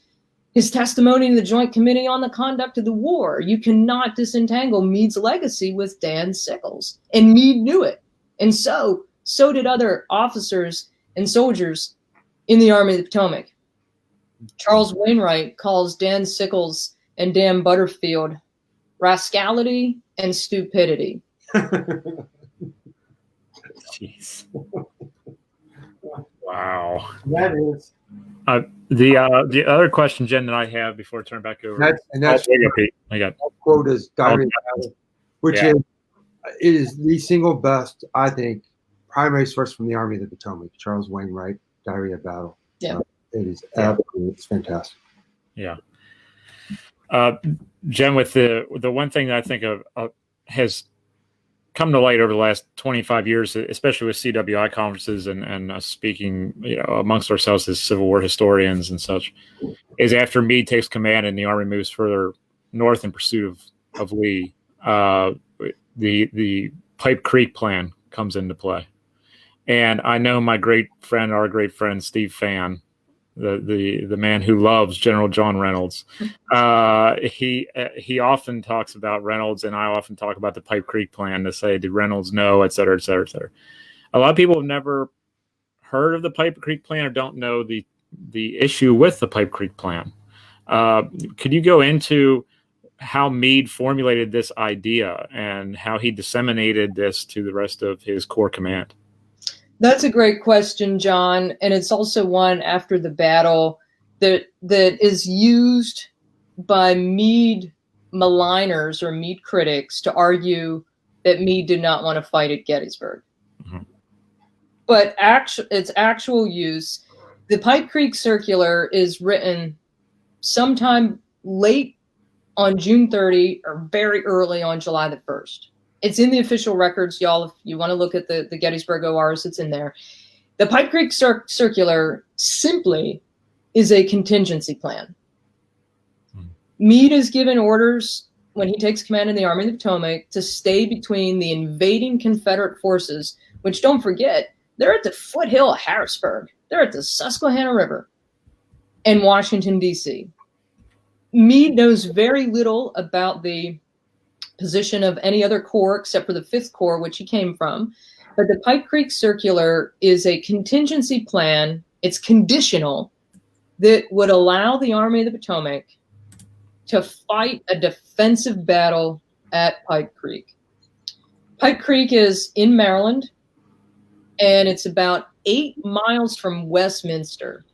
His testimony to the Joint Committee on the Conduct of the War. You cannot disentangle Meade's legacy with Dan Sickles. And Meade knew it. And so did other officers and soldiers in the Army of the Potomac. Charles Wainwright calls Dan Sickles and Dan Butterfield rascality and stupidity. Jeez. Wow. That is. The other question, Jen, that I have before I turn back over. That's I got quote is Diary of Battle, which is the single best, I think, primary source from the Army of the Potomac. Charles Wainwright, Diary of Battle. Yeah. It is absolutely, it's fantastic. Yeah. Jen, with the one thing that I think of has come to light over the last 25 years, especially with CWI conferences and speaking, amongst ourselves as Civil War historians and such, is after Meade takes command and the Army moves further north in pursuit of Lee, the Pipe Creek plan comes into play. And I know our great friend Steve Fan, the man who loves General John Reynolds, he often talks about Reynolds, and I often talk about the Pipe Creek plan to say, did Reynolds know, et cetera, et cetera, et cetera. A lot of people have never heard of the Pipe Creek plan or don't know the issue with the Pipe Creek plan. Could you go into how Meade formulated this idea and how he disseminated this to the rest of his Corps command? That's a great question, John, and it's also one after the battle that is used by Meade maligners or Meade critics to argue that Meade did not want to fight at Gettysburg. Mm-hmm. But its actual use, the Pipe Creek Circular is written sometime late on June 30 or very early on July the 1st. It's in the official records, y'all. If you want to look at the Gettysburg ORs, it's in there. The Pipe Creek Circular simply is a contingency plan. Meade is given orders when he takes command in the Army of the Potomac to stay between the invading Confederate forces, which, don't forget, they're at the foothill of Harrisburg. They're at the Susquehanna River, and Washington, D.C. Meade knows very little about the position of any other corps except for the 5th Corps, which he came from. But the Pipe Creek Circular is a contingency plan. It's conditional that would allow the Army of the Potomac to fight a defensive battle at Pipe Creek. Pipe Creek is in Maryland, and it's about 8 miles from Westminster.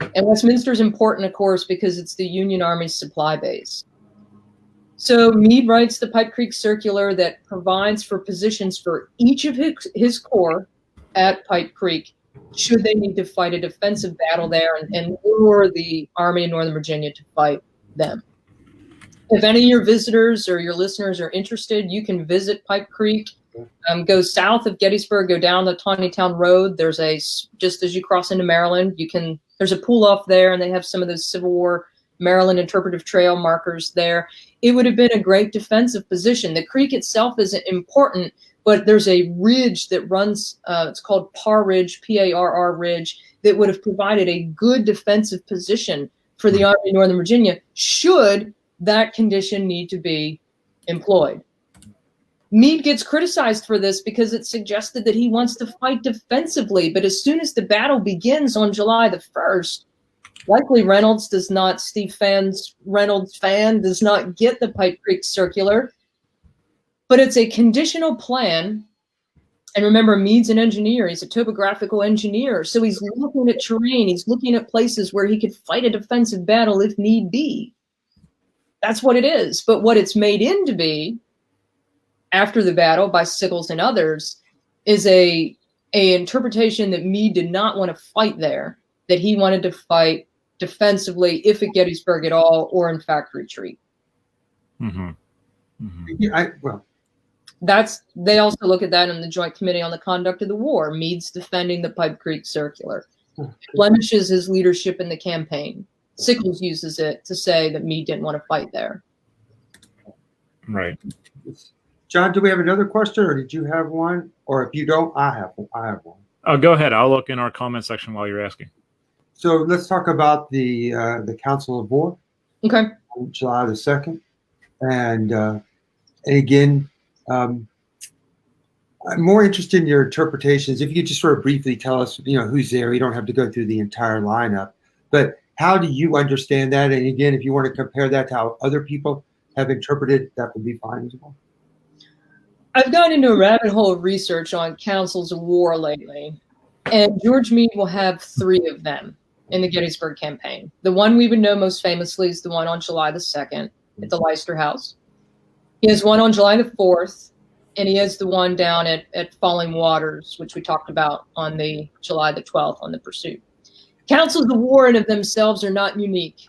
And Westminster is important, of course, because it's the Union Army's supply base. So Meade writes the Pipe Creek Circular that provides for positions for each of his corps at Pipe Creek, should they need to fight a defensive battle there and lure the Army of Northern Virginia to fight them. If any of your visitors or your listeners are interested, you can visit Pipe Creek. Go south of Gettysburg, go down the Taneytown Road. There's just as you cross into Maryland, there's a pull off there, and they have some of those Civil War Maryland Interpretive Trail markers there. It would have been a great defensive position. The creek itself isn't important, but there's a ridge that runs, it's called Parr Ridge, P-A-R-R Ridge, that would have provided a good defensive position for the Army of Northern Virginia should that condition need to be employed. Meade gets criticized for this because it suggested that he wants to fight defensively, but as soon as the battle begins on July the 1st, likely Reynolds does not get the Pipe Creek Circular, but it's a conditional plan. And remember, Meade's an engineer. He's a topographical engineer. So he's looking at terrain. He's looking at places where he could fight a defensive battle if need be. That's what it is. But what it's made into be after the battle by Sickles and others is a interpretation that Meade did not want to fight there, that he wanted to fight defensively, if at Gettysburg at all, or in fact retreat. Mm-hmm. Mm-hmm. They also look at that in the Joint Committee on the Conduct of the War. Meade's defending the Pipe Creek Circular. Blemishes his leadership in the campaign. Sickles uses it to say that Meade didn't want to fight there. Right. John, do we have another question, or did you have one? Or if you don't, I have one. Oh, go ahead. I'll look in our comment section while you're asking. So let's talk about the Council of War. Okay. On July the 2nd. And again, I'm more interested in your interpretations. If you could just sort of briefly tell us, who's there. You don't have to go through the entire lineup. But how do you understand that? And again, if you want to compare that to how other people have interpreted, that would be fine as well. I've gone into a rabbit hole of research on councils of war lately, and George Meade will have 3 of them in the Gettysburg campaign. The one we would know most famously is the one on July the 2nd at the Leicester House. He has one on July the 4th, and he has the one down at Falling Waters, which we talked about on the July the 12th on the Pursuit. Councils of war in of themselves are not unique.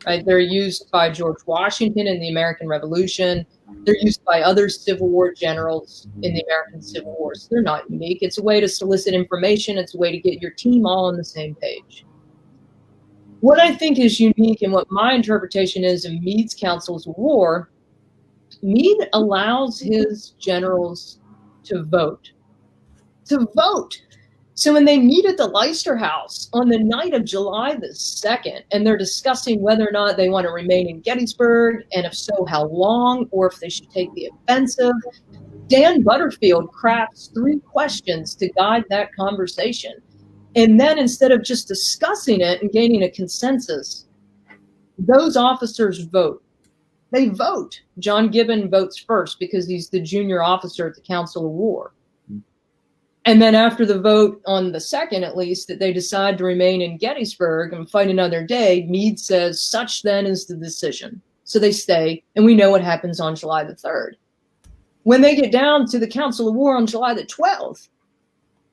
Right? They're used by George Washington in the American Revolution. They're used by other Civil War generals in the American Civil War. So they're not unique. It's a way to solicit information. It's a way to get your team all on the same page. What I think is unique and what my interpretation is of Meade's councils of war, Meade allows his generals to vote. To vote. So when they meet at the Leicester House on the night of July the 2nd, and they're discussing whether or not they want to remain in Gettysburg, and if so, how long, or if they should take the offensive, Dan Butterfield crafts 3 questions to guide that conversation. And then instead of just discussing it and gaining a consensus, those officers vote. They vote. John Gibbon votes first because he's the junior officer at the Council of War. And then after the vote on the 2nd, at least, that they decide to remain in Gettysburg and fight another day, Meade says, such then is the decision. So they stay, and we know what happens on July the 3rd. When they get down to the Council of War on July the 12th,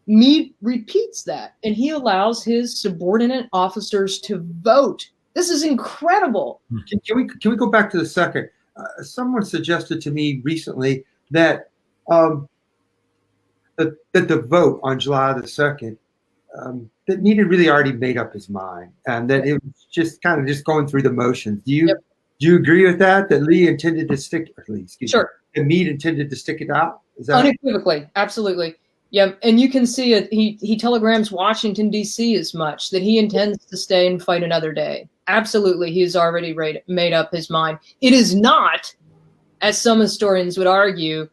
Meade repeats that, and he allows his subordinate officers to vote. This is incredible. Can we go back to the 2nd? Someone suggested to me recently that that the vote on July the 2nd, that Meade had really already made up his mind, and that it was just kind of just going through the motions. Do you agree with that? That Lee intended to stick, or Lee, sure. That Meade intended to stick it out? Is that unequivocally, absolutely. Yeah, and you can see it. He telegrams Washington, D.C. as much, that he intends to stay and fight another day. Absolutely, he has already made up his mind. It is not, as some historians would argue,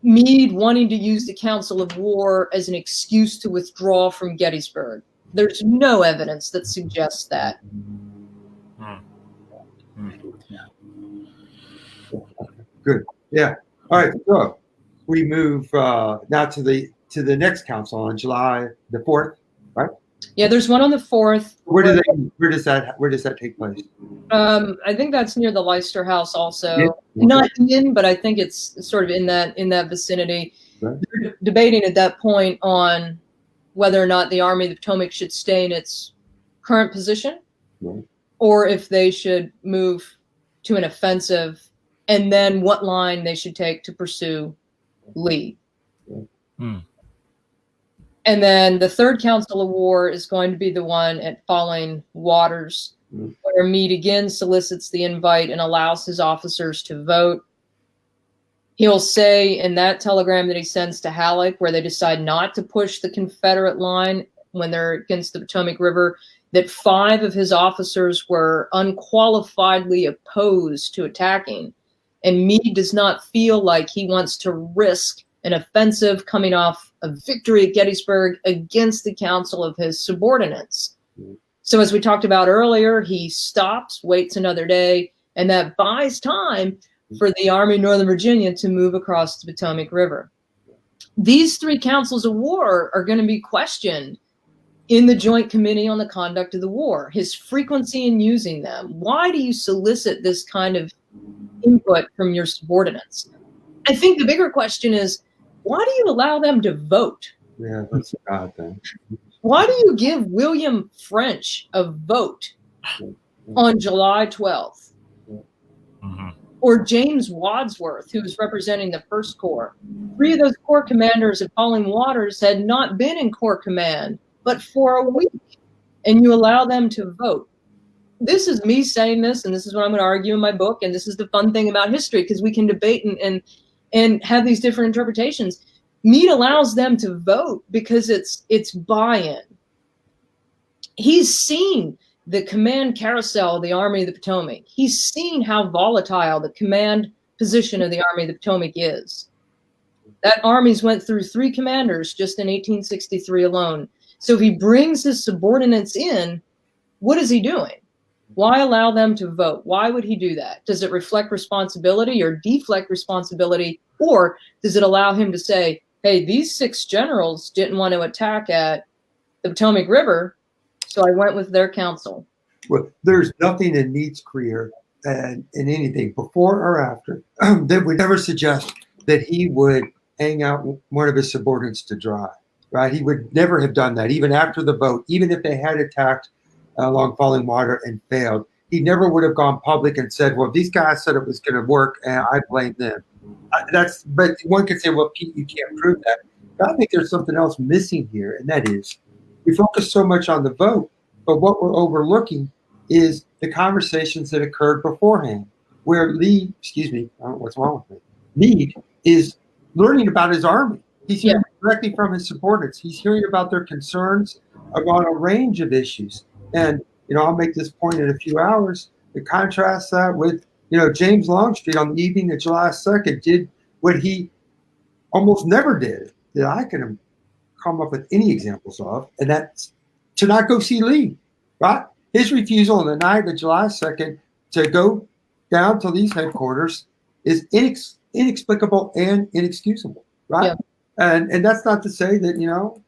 Meade wanting to use the Council of War as an excuse to withdraw from Gettysburg. There's no evidence that suggests that. Good. Yeah. All right. So we move now to the next council on July the 4th, right? Yeah, there's one on the 4th. Where does that take place? I think that's near the Leicester House also. Yeah. Not in, but I think it's sort of in that vicinity. Right. They're debating at that point on whether or not the Army of the Potomac should stay in its current position, Right. or if they should move to an offensive, and then what line they should take to pursue Lee. Hmm. And then the third council of war is going to be the one at Falling Waters, where Meade again solicits the invite and allows his officers to vote. He'll say in that telegram that he sends to Halleck, where they decide not to push the Confederate line when they're against the Potomac River, that 5 of his officers were unqualifiedly opposed to attacking. And Meade does not feel like he wants to risk an offensive coming off a victory at Gettysburg against the counsel of his subordinates. So as we talked about earlier, he stops, waits another day, and that buys time for the Army of Northern Virginia to move across the Potomac River. These 3 councils of war are going to be questioned in the Joint Committee on the Conduct of the War, his frequency in using them. Why do you solicit this kind of input from your subordinates? I think the bigger question is, why do you allow them to vote? Yeah, that's a odd thing. Why do you give William French a vote on July 12th? Mm-hmm. Or James Wadsworth, who was representing the First Corps? 3 of those Corps commanders at Falling Waters had not been in Corps command, but for a week, and you allow them to vote. This is me saying this, and this is what I'm going to argue in my book, and this is the fun thing about history, because we can debate and have these different interpretations. Meade allows them to vote because it's buy-in. He's seen the command carousel of the Army of the Potomac. He's seen how volatile the command position of the Army of the Potomac is. That army's went through 3 commanders just in 1863 alone. So if he brings his subordinates in, what is he doing? Why allow them to vote? Why would he do that? Does it reflect responsibility or deflect responsibility? Or does it allow him to say, hey, these 6 generals didn't want to attack at the Potomac River, so I went with their counsel? Well, there's nothing in Meade's career and in anything before or after that would ever suggest that he would hang out one of his subordinates to dry, right? He would never have done that, even after the vote, even if they had attacked along Falling Water and failed. He never would have gone public and said, well, these guys said it was going to work and I blame them. But one could say, well, Pete, you can't prove that. But I think there's something else missing here, and that is we focus so much on the vote, but what we're overlooking is the conversations that occurred beforehand, where Meade is learning about his army. He's hearing directly from his subordinates. He's hearing about their concerns about a range of issues. And, I'll make this point in a few hours to contrast that with, James Longstreet on the evening of July 2nd did what he almost never did that I can come up with any examples of, and that's to not go see Lee, right? His refusal on the night of July 2nd to go down to Lee's headquarters is inexplicable and inexcusable, right? Yeah. And that's not to say that,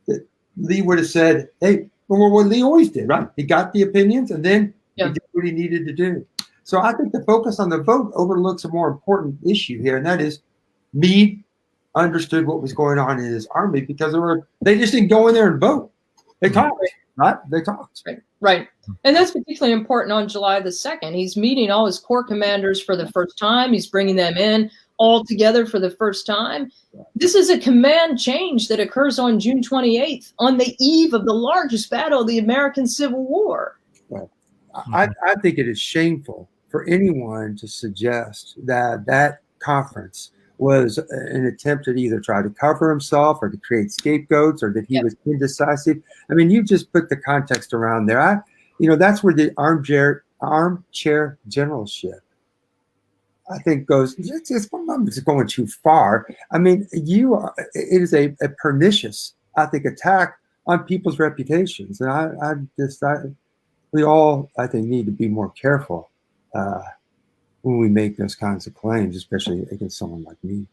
that Lee would have said, hey, well, what Lee always did, right? He got the opinions and then he did what he needed to do. So I think the focus on the vote overlooks a more important issue here, and that is Meade understood what was going on in his army because they just didn't go in there and vote. They talked, right? They talked. Right. And that's particularly important on July the 2nd. He's meeting all his corps commanders for the first time. He's bringing them in all together for the first time. This is a command change that occurs on June 28th, on the eve of the largest battle of the American Civil War. Right. I think it is shameful for anyone to suggest that conference was an attempt to either try to cover himself or to create scapegoats or that he was indecisive. I mean, you just put the context around there. That's where the armchair generalship, I think, goes. It's going too far. I mean, it is a pernicious, I think, attack on people's reputations, and we all, I think, need to be more careful when we make those kinds of claims, especially against someone like me.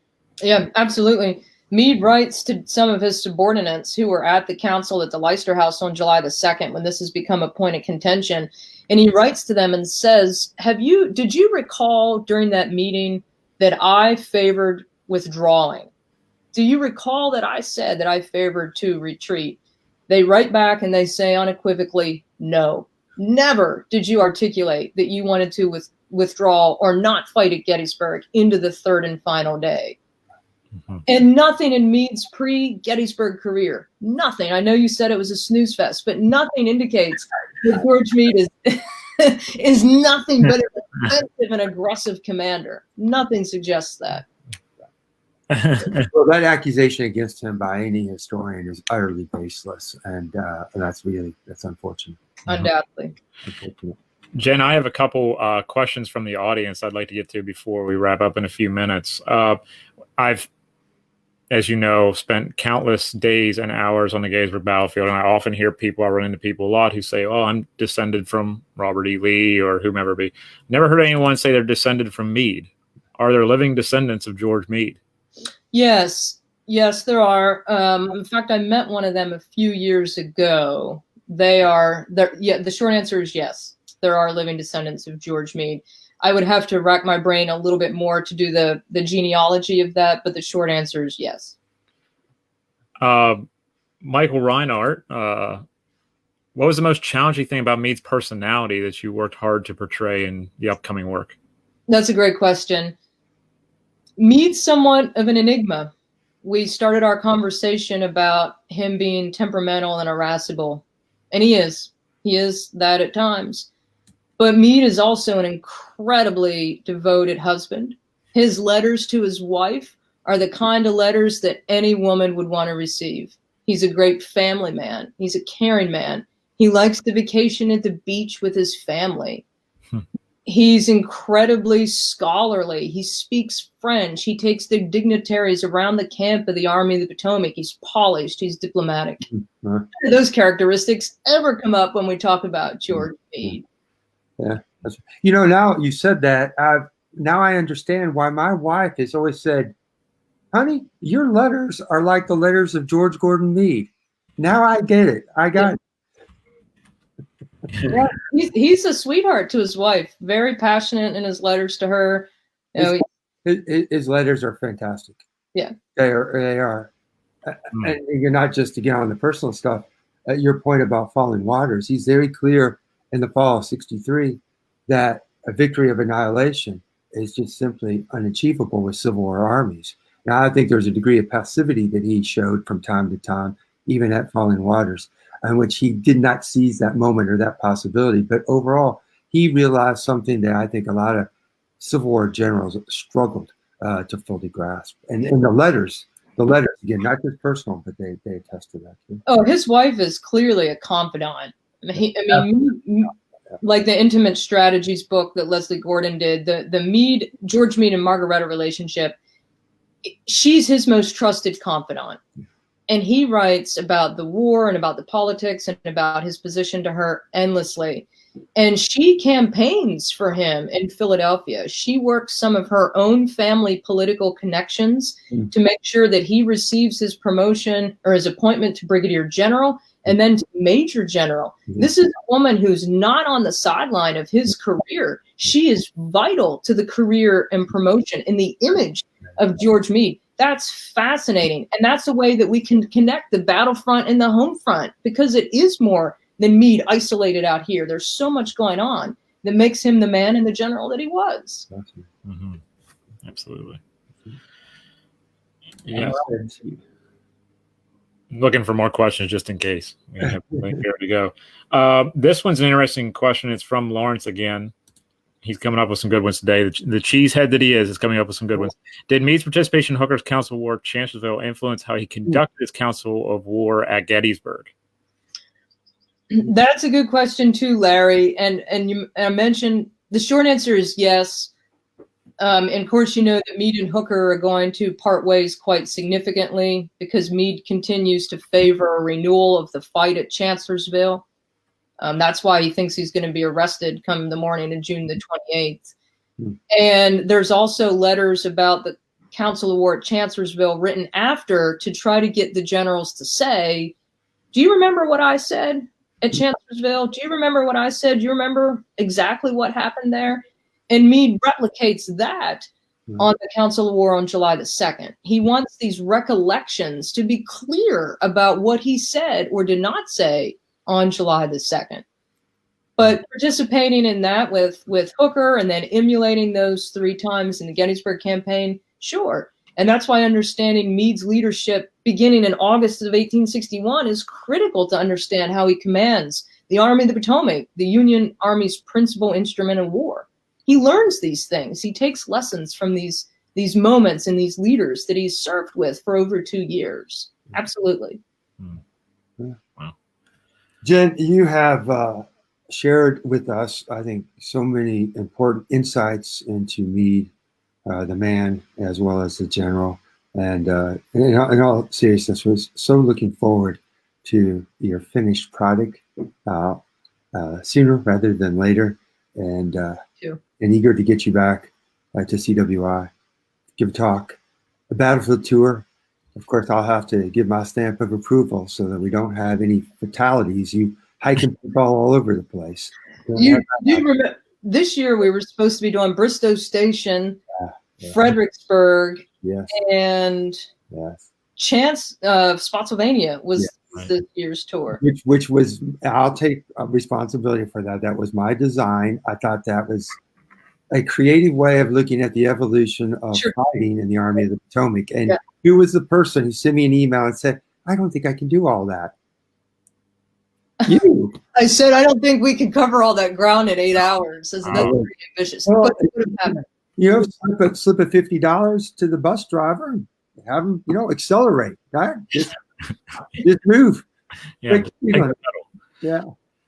Yeah, absolutely. Meade writes to some of his subordinates who were at the council at the Leicester House on July the 2nd, when this has become a point of contention. And he writes to them and says, did you recall during that meeting that I favored withdrawing? Do you recall that I said that I favored to retreat? They write back and they say unequivocally, no, never did you articulate that you wanted to withdraw or not fight at Gettysburg into the third and final day. Mm-hmm. And nothing in Meade's pre-Gettysburg career, nothing. I know you said it was a snooze fest, but nothing indicates that George Meade is nothing but an offensive and aggressive commander. Nothing suggests that. Well, that accusation against him by any historian is utterly baseless, and that's unfortunate. Undoubtedly. Unfortunate. Jen, I have a couple questions from the audience I'd like to get to before we wrap up in a few minutes. I've, as you know, spent countless days and hours on the Gettysburg battlefield, and I often hear people, I run into people a lot who say, oh, I'm descended from Robert E. Lee or whomever be. Never heard anyone say they're descended from Meade. Are there living descendants of George Meade? Yes, there are. In fact, I met one of them a few years ago. The short answer is yes. There are living descendants of George Meade. I would have to rack my brain a little bit more to do the genealogy of that, but the short answer is yes. Michael Reinhardt, what was the most challenging thing about Meade's personality that you worked hard to portray in the upcoming work? That's a great question. Meade's somewhat of an enigma. We started our conversation about him being temperamental and irascible, and he is. He is that at times. But Meade is also an incredibly devoted husband. His letters to his wife are the kind of letters that any woman would want to receive. He's a great family man. He's a caring man. He likes to vacation at the beach with his family. He's incredibly scholarly. He speaks French. He takes the dignitaries around the camp of the Army of the Potomac. He's polished. He's diplomatic. None of those characteristics ever come up when we talk about George Meade. Yeah. Now you said that, now I understand why my wife has always said, honey, your letters are like the letters of George Gordon Meade. Now I get it. I got it. Yeah, he's a sweetheart to his wife. Very passionate in his letters to her. His letters are fantastic. Yeah, they are. And you're not just to get on the personal stuff. Your point about falling waters. He's very clear in the fall of '63 that a victory of annihilation is just simply unachievable with Civil War armies. Now, I think there's a degree of passivity that he showed from time to time, even at Falling Waters, in which he did not seize that moment or that possibility. But overall, he realized something that I think a lot of Civil War generals struggled to fully grasp. And the letters, again, not just personal, but they attest to that too. Oh, his wife is clearly a confidant. Like the Intimate Strategies book that Leslie Gordon did, the George Meade and Margaretta relationship, she's his most trusted confidant. And he writes about the war and about the politics and about his position to her endlessly. And she campaigns for him in Philadelphia. She works some of her own family political connections to make sure that he receives his promotion or his appointment to brigadier general and then to major general. This is a woman who's not on the sideline of his career. She is vital to the career and promotion in the image of George Meade. That's fascinating. And that's a way that we can connect the battlefront and the home front, because it is more than Meade isolated out here. There's so much going on that makes him the man and the general that he was. Mm-hmm. Absolutely. Yeah. Looking for more questions just in case. We have to go. This one's an interesting question. It's from Lawrence again. He's coming up with some good ones today. The cheesehead that he is coming up with some good ones. Did Meade's participation in Hooker's Council of War at Chancellorsville influence how he conducted his Council of War at Gettysburg? That's a good question too, Larry. And I mentioned the short answer is yes. And of course, you know that Meade and Hooker are going to part ways quite significantly because Meade continues to favor a renewal of the fight at Chancellorsville. That's why he thinks he's going to be arrested come the morning of June the 28th. And there's also letters about Council of War at Chancellorsville written after to try to get the generals to say, do you remember what I said at Chancellorsville? Do you remember what I said? Do you remember exactly what happened there? And Meade replicates that on the Council of War on July the 2nd. He wants these recollections to be clear about what he said or did not say on July the 2nd. But participating in that with Hooker and then emulating those 3 times in the Gettysburg campaign, sure. And that's why understanding Meade's leadership beginning in August of 1861 is critical to understand how he commands the Army of the Potomac, the Union Army's principal instrument in war. He learns these things. He takes lessons from these moments and these leaders that he's served with for over 2 years. Absolutely. Yeah. Wow. Jen, you have shared with us, I think, so many important insights into Meade, the man as well as the general. And in all seriousness, was so looking forward to your finished product sooner rather than later. And eager to get you back to CWI, give a talk, a battlefield tour. Of course, I'll have to give my stamp of approval so that we don't have any fatalities. You hiking people all over the place. You remember this year we were supposed to be doing Bristow Station, Fredericksburg, and Chance of Spotsylvania was this year's tour. Which was, I'll take responsibility for that. That was my design. I thought that was a creative way of looking at the evolution of fighting in the Army of the Potomac. And who was the person who sent me an email and said, I don't think I can do all that? You. I said, I don't think we can cover all that ground in 8 hours. That's pretty ambitious. Well, you know, slip a $50 to the bus driver and have him, accelerate. Right? Just move. Yeah.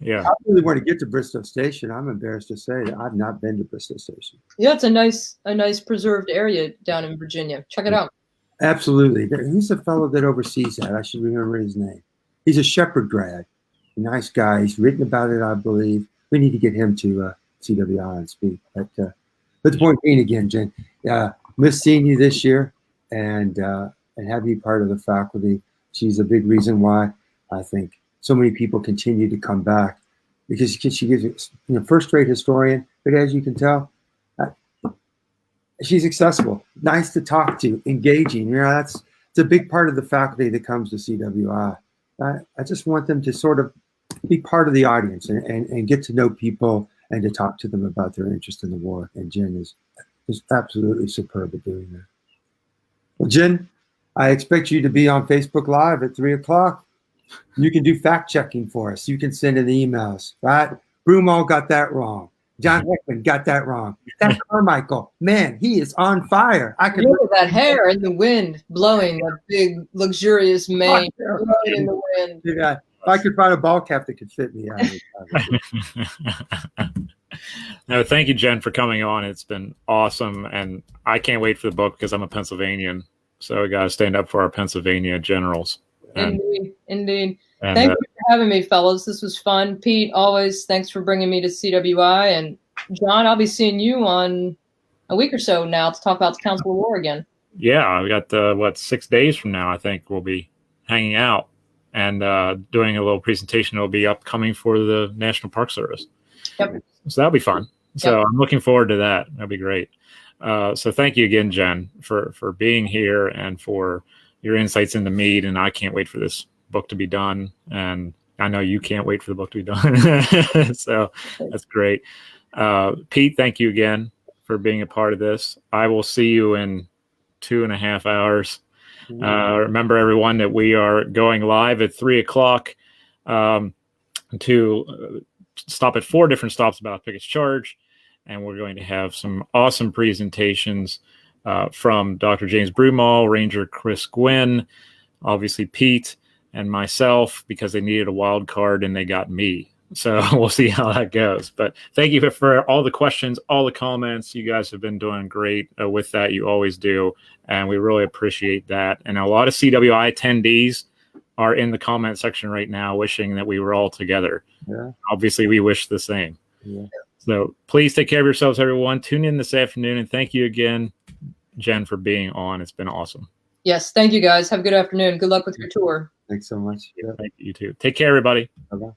I really want to get to Bristow Station. I'm embarrassed to say that I've not been to Bristow Station. Yeah, it's a nice preserved area down in Virginia. Check it out. Absolutely. Who's the fellow that oversees that? I should remember his name. He's a Shepherd grad. A nice guy. He's written about it, I believe. We need to get him to CWI and speak. But the point being, again, Jen, miss seeing you this year and have you part of the faculty. She's a big reason why I think so many people continue to come back, because she gives first-rate historian, but as you can tell, she's accessible, nice to talk to, engaging. It's a big part of the faculty that comes to CWI. I just want them to sort of be part of the audience and get to know people and to talk to them about their interest in the war. And Jen is absolutely superb at doing that. Well, Jen, I expect you to be on Facebook Live at 3 o'clock. You can do fact checking for us. You can send in the emails, right? Broomall got that wrong. John Heckman got that wrong. That Carmichael, man, he is on fire. I can look at that hair in the wind blowing, that big luxurious mane blowing in the wind. Yeah, if I could find a ball cap that could fit me, No, thank you, Jen, for coming on. It's been awesome, and I can't wait for the book because I'm a Pennsylvanian, so we got to stand up for our Pennsylvania generals. Indeed. Thank you for having me, fellows. This was fun. Pete, always thanks for bringing me to CWI. And John, I'll be seeing you on a week or so now to talk about the Council of War again. Yeah, we got 6 days from now, I think we'll be hanging out and doing a little presentation that'll be upcoming for the National Park Service. Yep. So that'll be fun. So I'm looking forward to that. That'll be great. So thank you again, Jen, for being here and for your insights into Meade. And I can't wait for this book to be done. And I know you can't wait for the book to be done. So that's great. Pete, thank you again for being a part of this. I will see you in 2.5 hours. Remember, everyone, that we are going live at 3 o'clock to stop at 4 different stops about Pickett's Charge. And we're going to have some awesome presentations from Dr. James Broomall, Ranger Chris Gwynn, obviously Pete, and myself, because they needed a wild card and they got me. So we'll see how that goes. But thank you for all the questions, all the comments. You guys have been doing great with that. You always do. And we really appreciate that. And a lot of CWI attendees are in the comment section right now wishing that we were all together. Yeah. Obviously, we wish the same. Yeah. So please take care of yourselves, everyone. Tune in this afternoon. And thank you again, Jen, for being on. It's been awesome. Yes, thank you guys. Have a good afternoon. Good luck with your tour. Thanks so much. Yeah. Thank you too. Take care, everybody. Bye-bye.